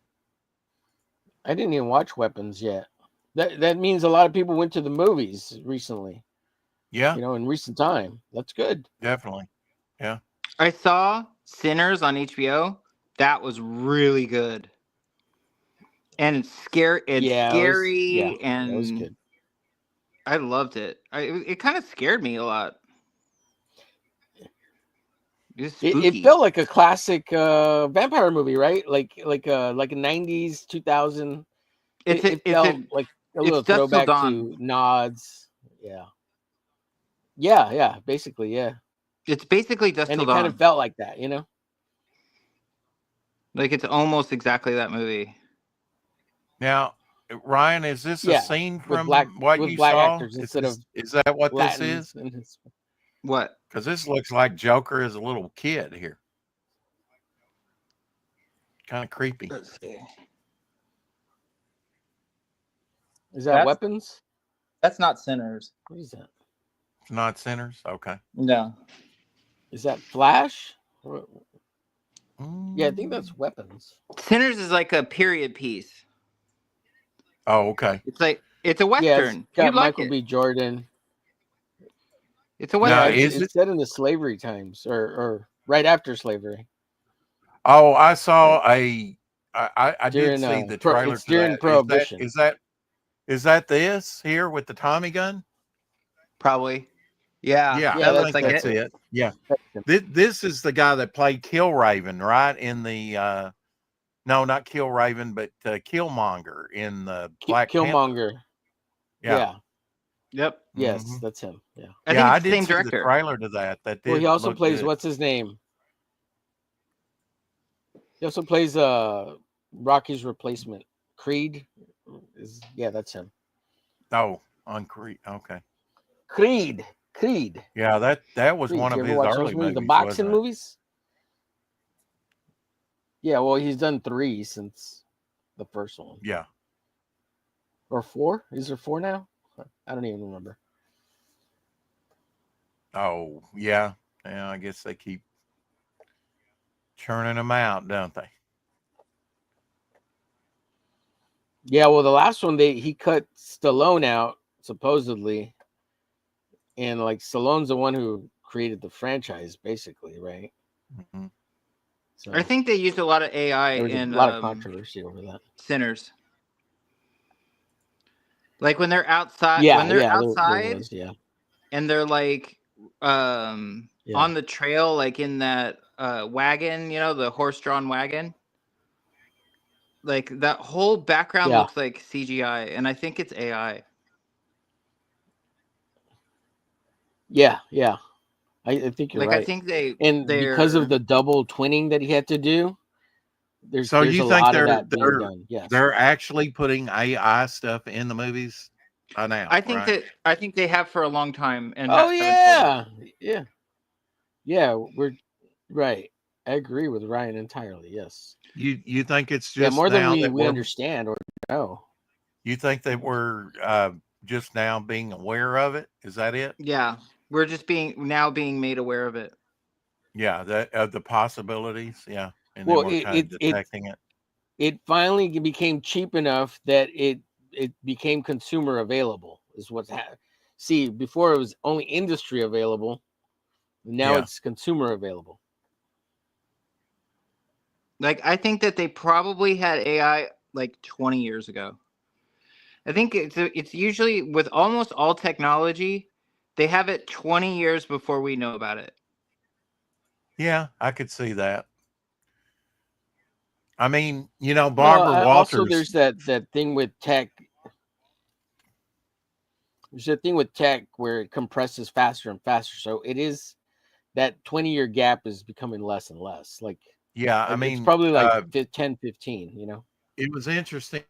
I didn't even watch Weapons yet. That means a lot of people went to the movies recently. Yeah. In recent time. That's good. Definitely. Yeah. I saw Sinners on HBO. That was really good. And it's scary. It's scary, and it was good. I loved it. It kind of scared me a lot. It felt like a classic vampire movie, right? Like a 90s, 2000. It felt like a little throwback to Nods. Yeah, basically, yeah. It's basically Dust Till Dawn. And it kind of felt like that, Like it's almost exactly that movie. Now, Ryan, is this a scene from what you saw? Is that what Latins this is? What? Because this looks like Joker is a little kid here. Kind of creepy. Let's see. Is that Weapons? That's not Sinners. What is that? It's not Sinners. Okay. No. Is that Flash? Mm. Yeah, I think that's Weapons. Sinners is like a period piece. Oh, okay. It's a Yeah, western. it's got You'd like Michael it. B. Jordan. It's a Yeah, western. is it's it? set in the slavery times, or right after slavery. Oh, I saw I did During see the trailer it's to during that. Prohibition. Is that this here with the Tommy gun? Probably. Yeah, Yeah, Yeah, that I looks think like that's it. it. Yeah. That's him. This is the guy that played Killraven, right? In the no, not Killraven, but Killmonger in the Black Panther. Killmonger. Yeah. Yeah. Yep. Yes, Mhm. that's him. Yeah. I Yeah, think I it's the did same see the director. trailer to that. That Well, he did also look plays good. what's his name? He also plays Rocky's replacement, Creed. Yeah, that's him. Oh, on Creed. Okay. Creed. Yeah, that was Creed. one You of ever his watch those early movies? The movies, boxing wasn't it? movies? Yeah, well, he's done 3 since the first one. Yeah. Or 4? Is there 4 now? I don't even remember. Oh, yeah. Yeah, I guess they keep churning them out, don't they? Yeah, well, the last one he cut Stallone out supposedly, and like Stallone's the one who created the franchise, basically, right? Mm-hmm. So I think they used a lot of AI there was in a lot of controversy over that. Sinners. Like when they're outside, Yeah, when they're yeah, outside, there was, yeah, and they're like on the trail, like in that wagon, the horse-drawn wagon. Like that whole background looks like CGI, and I think it's AI. Yeah. I think you're right. I think because of the double twinning that he had to do, there's so you a think lot of that being done. Yes, they're actually putting AI stuff in the movies now. I think they have for a long time. And yeah, we're right. I agree with Ryan entirely. Yes. You think it's just more than now we understand or know. You think that we're just now being aware of it? Is that it? Yeah, we're just being made aware of it. Yeah, that of the possibilities. Yeah, and well, then we're kind of detecting it. It finally became cheap enough that it became consumer available. Is what's happened. See, before it was only industry available. Now it's consumer available. Like I think that they probably had AI like 20 years ago. I think it's usually with almost all technology, they have it 20 years before we know about it. Yeah, I could see that. I mean, Barbara Walters. Also, there's that thing with tech. There's a thing with tech where it compresses faster and faster. So it is that 20-year gap is becoming less and less. Like, yeah, I mean, it's probably like 10, 15, It was interesting,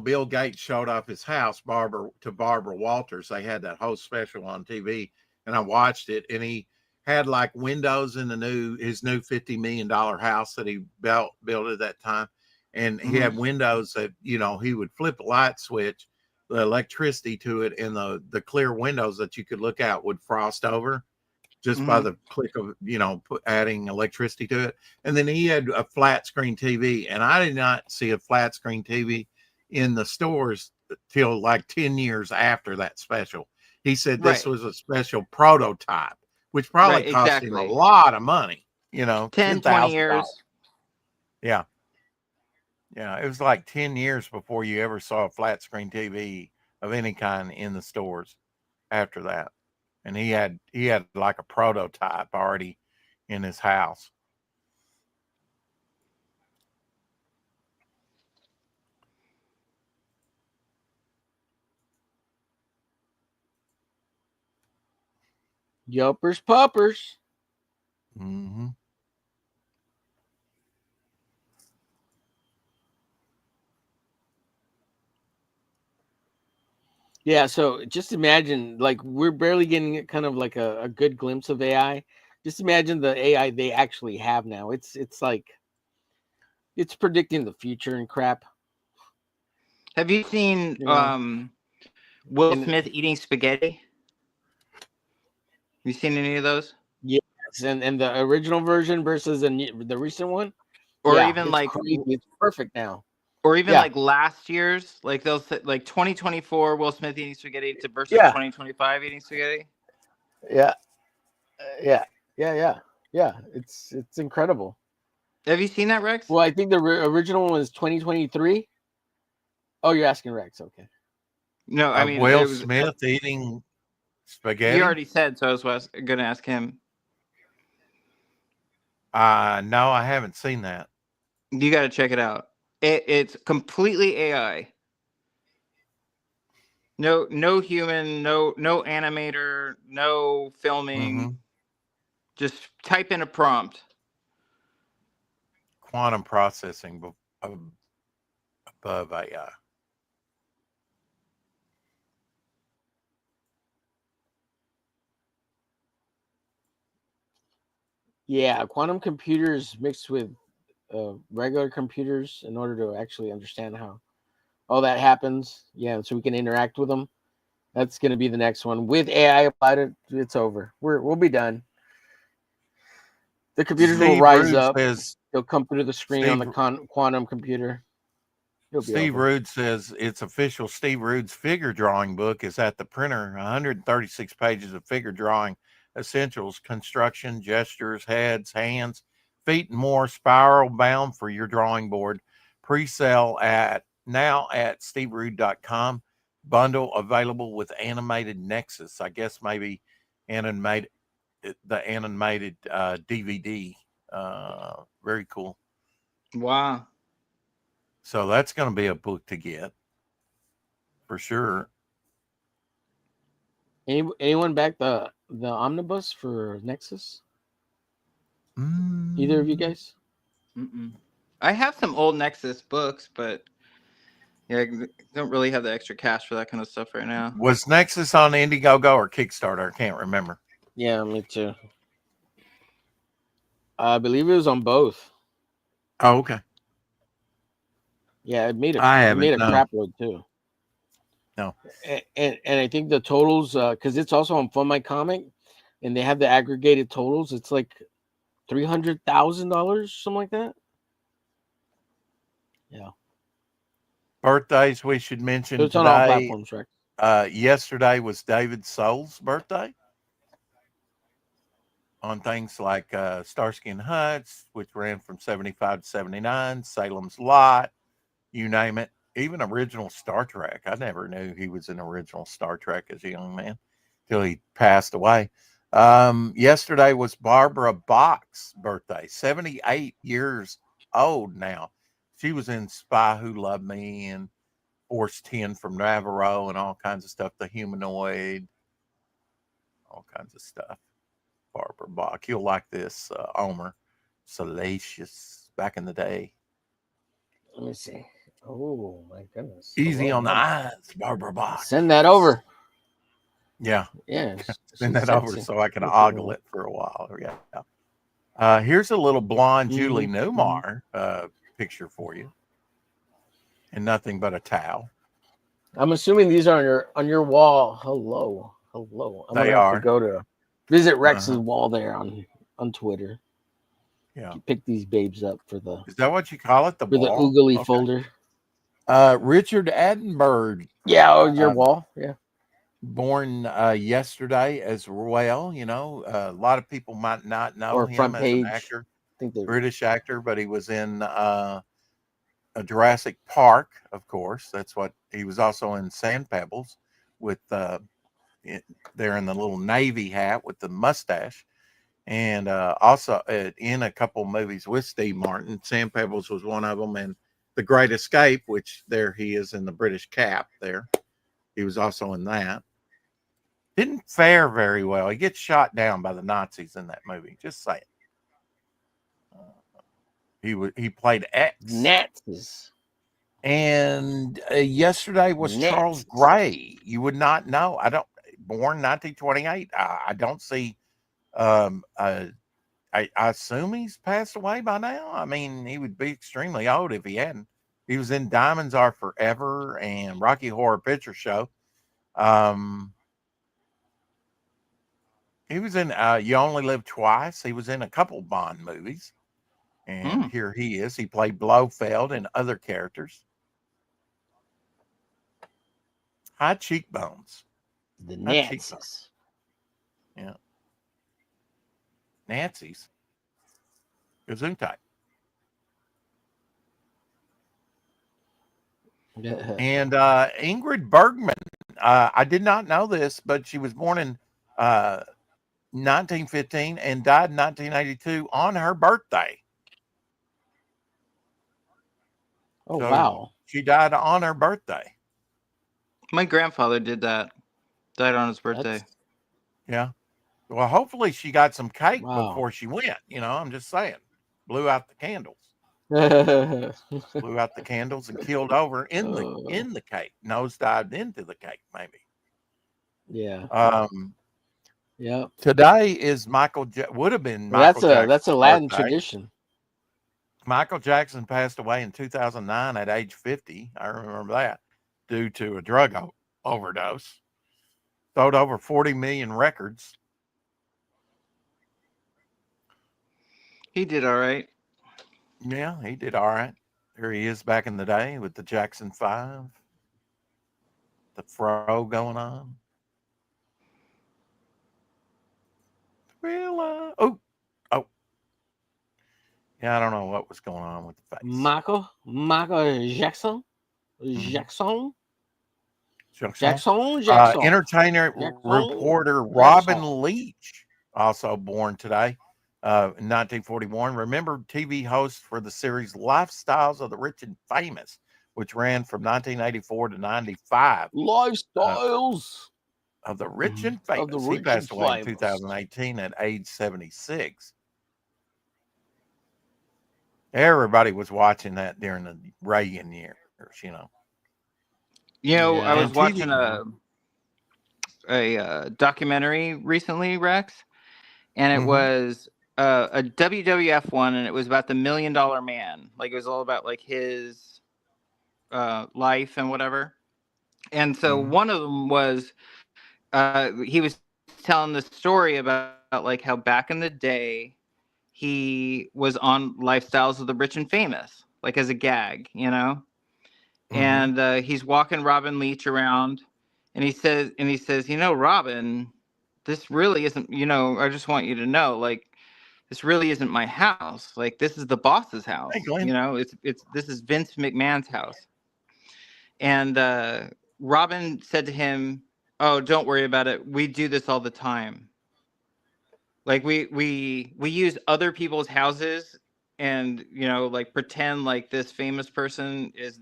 Bill Gates showed off his house, to Barbara Walters. They had that whole special on TV, and I watched it, and he had like windows in his new $50 million house that he built at that time. And he had windows that, he would flip a light switch, the electricity to it, and the clear windows that you could look out would frost over just by the click of, adding electricity to it. And then he had a flat screen TV, and I did not see a flat screen TV in the stores till like 10 years after that special. He said this was a special prototype, which probably cost him a lot of money, 10, 20 years. Yeah. Yeah. It was like 10 years before you ever saw a flat screen TV of any kind in the stores after that. And he had like a prototype already in his house. Yuppers puppers. Mm-hmm. Yeah, so just imagine, like, we're barely getting kind of like a good glimpse of AI. Just imagine the AI they actually have now. It's like it's predicting the future and crap. Have you seen Will Smith eating spaghetti. You seen any of those? Yes, and the original version versus the recent one, or even it's like crazy. It's perfect now. Or even like last year's, like they'll say, like 2024 Will Smith eating spaghetti to versus 2025 eating spaghetti. Yeah. It's incredible. Have you seen that, Rex? Well, I think the original one was 2023. Oh, you're asking Rex? Okay. No, I mean Will Smith eating spaghetti. He already said, so I was going to ask him. No, I haven't seen that. You got to check it out. It's completely AI. No human, no animator, no filming. Mm-hmm. Just type in a prompt. Quantum processing above AI. Yeah, quantum computers mixed with regular computers in order to actually understand how all that happens. Yeah, so we can interact with them. That's going to be the next one with AI applied. It's over. We'll be done. The computers will rise up. They'll come through the screen on the quantum computer. Steve Rude says it's official. Steve Rude's figure drawing book is at the printer. 136 pages of figure drawing essentials, construction, gestures, heads, hands, feet, and more. Spiral bound for your drawing board. Pre-sale now at steverude.com. Bundle available with animated Nexus. I guess maybe the animated DVD. Very cool. Wow. So that's going to be a book to get for sure. Anyone back the omnibus for Nexus? Either of you guys? Mm-mm. I have some old Nexus books, but yeah, I don't really have the extra cash for that kind of stuff right now. Was Nexus on Indiegogo or Kickstarter? I can't remember. Yeah, me too. I believe it was on both. Oh, okay. Yeah, it made a crap load too. No. And I think the totals, because it's also on Fund My Comic, and they have the aggregated totals. It's like $300,000, something like that. Yeah. Birthdays we should mention so it's today. On all platforms, right? Yesterday was David Soul's birthday. On things like Starsky and Hutch, which ran from 75 to 79, Salem's Lot, you name it. Even original Star Trek. I never knew he was in original Star Trek as a young man till he passed away. Yesterday was Barbara Bach's birthday, 78 years old now. She was in Spy Who Loved Me and Force 10 from Navarro and all kinds of stuff, The Humanoid, all kinds of stuff. Barbara Bach. You'll like this, Omer. Salacious back in the day. Let me see. Oh my goodness. Easy on the eyes, Barbara Bach. Send that over. Yeah. Yeah. Send that over so I can ogle it for a while. Yeah. Here's a little blonde Julie Newmar picture for you. And nothing but a towel. I'm assuming these are on your wall. Hello. I'm gonna have to go to visit Rex's wall there on Twitter. Yeah. You pick these babes up for the. Is that what you call it? The wall? The oogly folder. Richard Attenborough. Yeah, your wall. Yeah. Born yesterday as well. You know, a lot of people might not know him as an actor, British actor, but he was in a Jurassic Park, of course. That's what he was also in Sand Pebbles with there in the little Navy hat with the mustache. And also in a couple movies with Steve Martin. Sand Pebbles was one of them, and The Great Escape, which there he is in the British cap there. He was also in that. Didn't fare very well. He gets shot down by the Nazis in that movie. Just saying. He played X. Nazis. And yesterday was Charles Gray. You would not know. Born 1928. I don't see. I assume he's passed away by now. I mean, he would be extremely old if he hadn't. He was in Diamonds Are Forever and Rocky Horror Picture Show. He was in You Only Live Twice. He was in a couple Bond movies. And here he is. He played Blofeld and other characters. High cheekbones. The Nazis. Yeah. Nazis. Gesundheit. And Ingrid Bergman, I did not know this, but she was born in 1915 and died in 1982 on her birthday. Oh, so wow. She died on her birthday. My grandfather did that. Died on his birthday. Yeah. Well, hopefully she got some cake before she went. You know, I'm just saying. Blew out the candles. Blew out the candles and keeled over in the cake. Nosedived into the cake, maybe. Yeah. Yeah. Today is would have been Michael Jackson's that's a Latin birthday. tradition. Michael Jackson passed away in 2009 at age 50. I remember that, due to a drug overdose. Sold over 40 million records. He did all right. Yeah, he did all right. There he is back in the day with the Jackson 5. The fro going on. Real, oh. Yeah, I don't know what was going on with the face. Michael Jackson. Jackson. Entertainer, reporter Robin Leach, also born today, in 1941. Remember, TV host for the series Lifestyles of the Rich and Famous, which ran from 1984 to 95. Lifestyles of the Rich and Famous. He passed away in 2018 at age 76. Everybody was watching that during the Reagan years, you know. I was watching a documentary recently, Rex, and it was a WWF one, and it was about the $1 Million Man. Like, it was all about like his life and whatever. And so one of them was he was telling the story about like how back in the day he was on Lifestyles of the Rich and Famous, like as a gag, you know. And he's walking Robin Leach around, and he says, Robin, this really isn't, I just want you to know, like, this really isn't my house. Like, this is the boss's house. Hey, this is Vince McMahon's house. And Robin said to him, "Oh, don't worry about it. We do this all the time. Like, we use other people's houses and, like, pretend like this famous person is,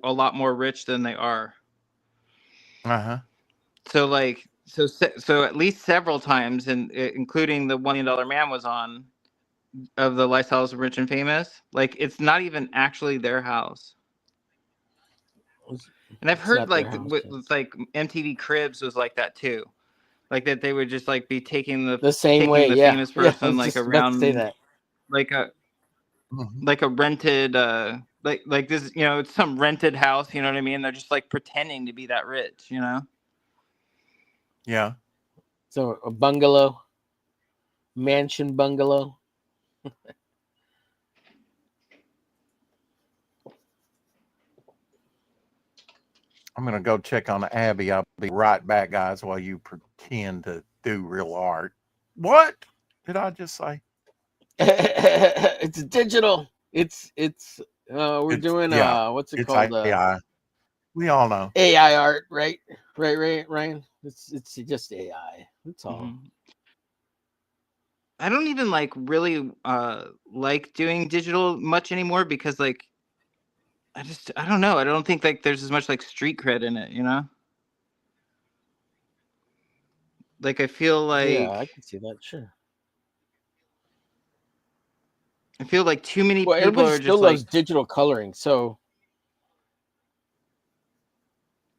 a lot more rich than they are." So like, so at least several times, and including the $1 Million Man was on, of the Lifestyles of Rich and Famous, like, it's not even actually their house. And I've heard like with like MTV Cribs was like that too, like that they would just like be taking the famous person like around, like a rented like this, it's some rented house, you know what I mean? They're just like pretending to be that rich, Yeah. So a bungalow, mansion bungalow. I'm going to go check on Abby. I'll be right back, guys, while you pretend to do real art. What did I just say? It's digital. We're doing what's it called? AI. We all know AI art, right? Right, Ryan. It's just AI. That's all. I don't even like really like doing digital much anymore because like I don't know. I don't think like there's as much like street cred in it, Like, I feel like I can see that, sure. I feel like too many people everybody are still just loves like digital coloring, so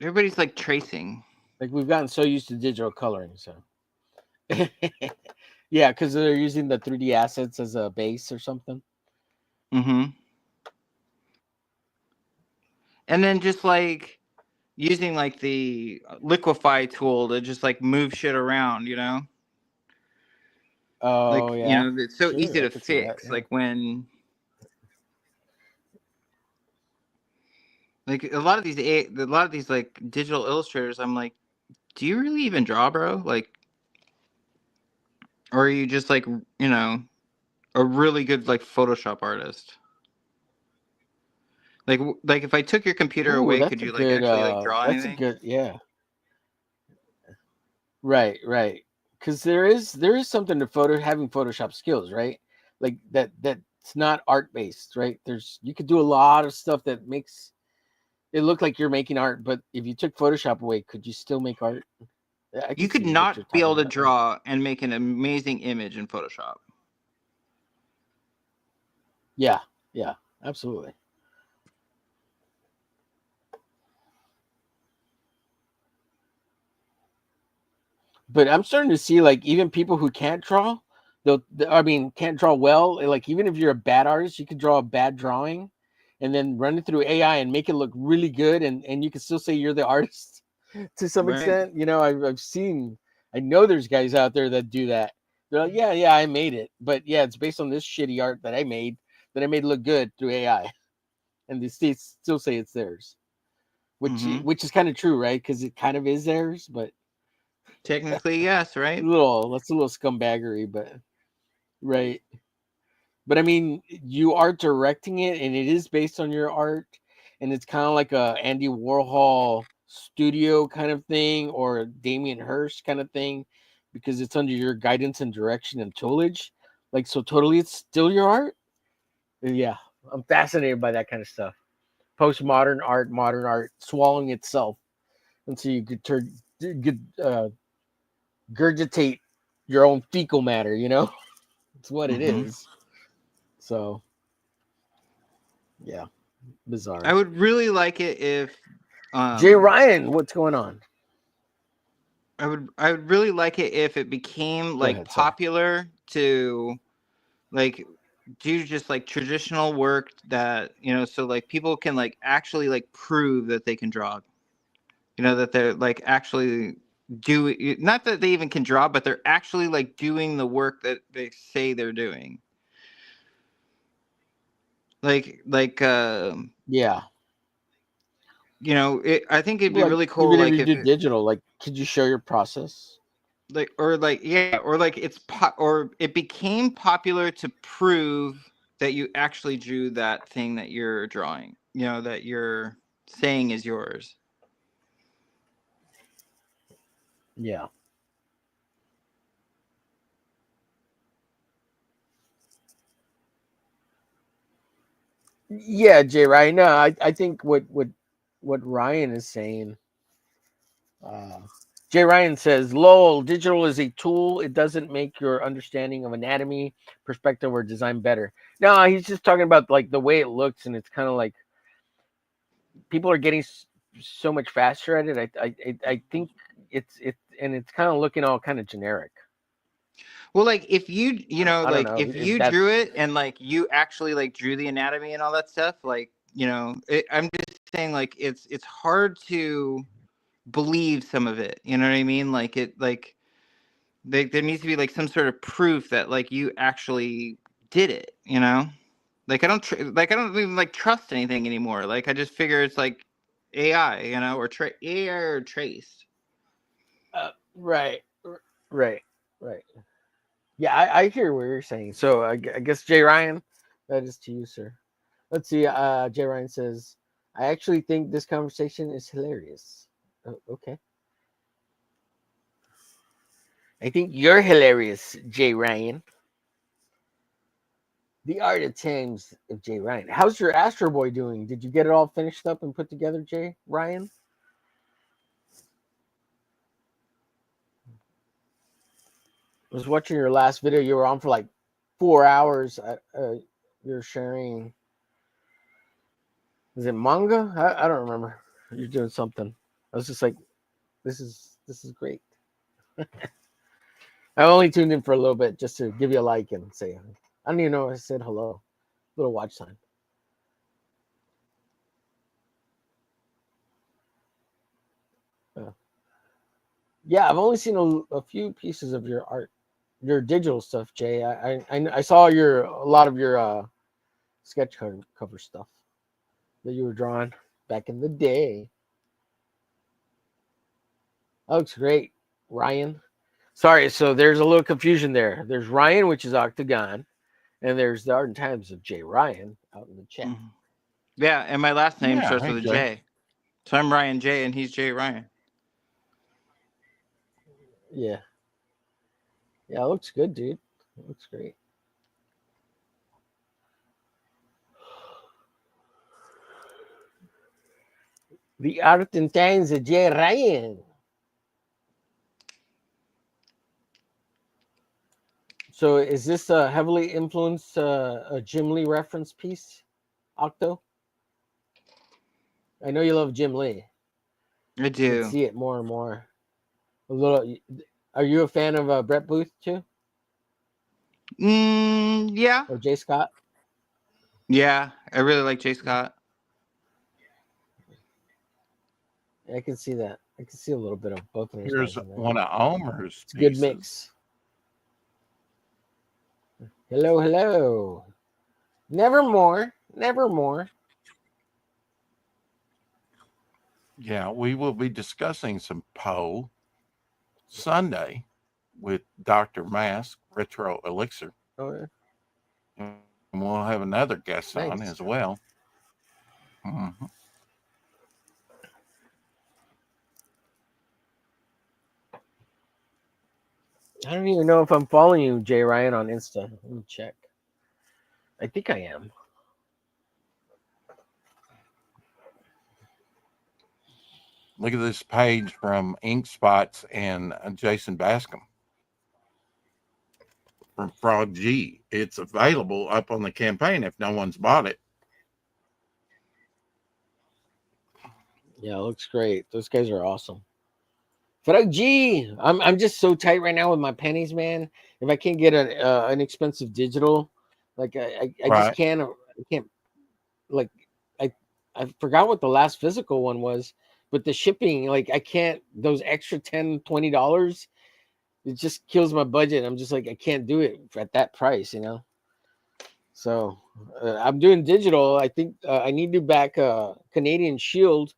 everybody's like tracing. Like, we've gotten so used to digital coloring, so yeah, because they're using the 3D assets as a base or something. And then just like using like the liquefy tool to just like move shit around, you know? Oh Like, yeah, you know, it's so sure, easy I to could see that, fix. yeah. Like when, like a lot of these like digital illustrators, I'm like, do you really even draw, bro? Like, or are you just like, you know, a really good like Photoshop artist? Like if I took your computer Ooh, away, could you like actually like draw that's a anything? good, yeah. Right. Because there is something to having Photoshop skills, right? Like that's not art based, right? You could do a lot of stuff that makes it look like you're making art, but if you took Photoshop away, could you still make art? I You can could see what you're not be talking able to about. draw and make an amazing image in Photoshop. Yeah, absolutely. But I'm starting to see like even people who can't draw, can't draw well. Like even if you're a bad artist, you can draw a bad drawing, and then run it through AI and make it look really good, and you can still say you're the artist to some Right. extent. You know, I know there's guys out there that do that. They're like, yeah, I made it, but yeah, it's based on this shitty art that I made look good through AI, and they still say it's theirs, Mm-hmm. which is kind of true, right? Because it kind of is theirs, but. Technically, yes, right? That's a little scumbaggery, but right. But I mean, you are directing it, and it is based on your art, and it's kind of like a Andy Warhol studio kind of thing, or a Damien Hirst kind of thing, because it's under your guidance and direction and tutelage. Like so, totally, it's still your art. Yeah, I'm fascinated by that kind of stuff. Postmodern art, modern art, swallowing itself until you gurgitate your own fecal matter. You know. It's what it Mm-hmm. is. So, yeah, I bizarre. would really like it if Jay Ryan, what's going on? I would really like it if it became Go like ahead, sorry. popular to like do just like traditional work that, you know, so like people can like actually like prove that they can draw. You know, that they're like actually not that they even can draw, but they're actually like doing the work that they say they're doing. Yeah. You know, I think it'd be Like, really cool even if like you if do it, digital, like, could you show your process? like or like yeah or like or it became popular to prove that you actually drew that thing that you're drawing, you know, that you're saying is yours. Yeah. Yeah, Jay Ryan. No, I think what Ryan is saying. Uh, Jay Ryan says, "Lol, digital is a tool. It doesn't make your understanding of anatomy, perspective, or design better." No, he's just talking about like the way it looks, and it's kind of like people are getting so much faster at it. I think it's kind of looking all kind of generic. Well, like if you know, I don't like know if if you drew that's it and like you actually like drew the anatomy and all that stuff, like, you know, I'm just saying like it's hard to believe some of it. You know what I mean? Like there needs to be like some sort of proof that like you actually did it. You know, like I don't even like trust anything anymore. Like I just figure it's like AI, you know, or AI or traced. right, right, right. Yeah, I hear what you're saying. So I guess Jay Ryan, that is to you, sir. Let's see. Jay Ryan says, "I actually think this conversation is hilarious." Oh, okay. I think you're hilarious, Jay Ryan. The Art of Times of Jay Ryan. How's your Astro Boy doing? Did you get it all finished up and put together, Jay Ryan? I was watching your last video. You were on for like 4 hours. You're sharing. Is it manga? I don't remember. You're doing something. I was just like, this is great. I only tuned in for a little bit just to give you a like and say, I don't even know if I said hello. Little watch time. Yeah, I've only seen a few pieces of your art, your digital stuff, Jay. I saw a lot of your sketch cover stuff that you were drawing back in the day. That looks great, Ryan. Sorry, so there's a little confusion there. There's Ryan, which is Octagon, and there's the Art and Times of Jay Ryan out in the chat. Mm-hmm. Yeah, and my last name starts hey, with a Jay. J. So I'm Ryan J, and he's Jay Ryan. Yeah. Yeah, it looks good, dude. It looks great. The Art and Times of Jay Ryan. So is this a heavily influenced a Jim Lee reference piece, Octo? I know you love Jim Lee. I You do. can see it more and more. A little. Are you a fan of Brett Booth too, Yeah. or Jay Scott? Yeah, I really like Jay Scott. I can see that. I can see a little bit of both of those Here's guys in there. one of Omer's It's a pieces. good mix. Hello, hello. Nevermore, nevermore. Yeah, we will be discussing some Poe Sunday with Dr. Mask, Retro Elixir. Oh, yeah. And we'll have another guest on Nice. as well. Mm-hmm. I don't even know if I'm following you, Jay Ryan, on Insta. Let me check. I think I am. Look at this page from Ink Spots and Jason Bascom from Frog G. It's available up on the campaign if no one's bought it. Yeah, it looks great. Those guys are awesome. Frog G. I'm just so tight right now with my pennies, man. If I can't get an expensive digital, like I just can't. I can't. Like I forgot what the last physical one was, but the shipping, like I can't. Those extra $10-$20, it just kills my budget. I'm just like I can't do it at that price, you know. So I'm doing digital. I think I need to back Canadian Shield.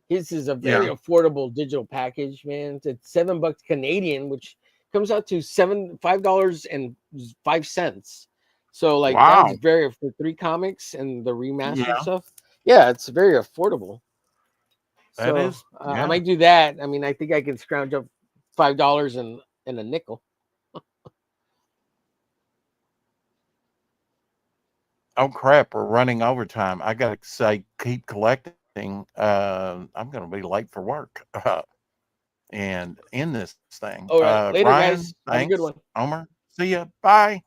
His is a very affordable digital package, man. It's $7 Canadian, which comes out to $5.05. So like that's very for 3 comics and the remastered stuff. Yeah, it's very affordable. That is. I might do that. I mean, I think I can scrounge up $5 and a nickel. Oh crap, we're running overtime. I gotta say, keep collecting. I'm gonna be late for work. And end this thing. All right, later, Ryan, guys. Have a good one. Homer, see ya. Bye.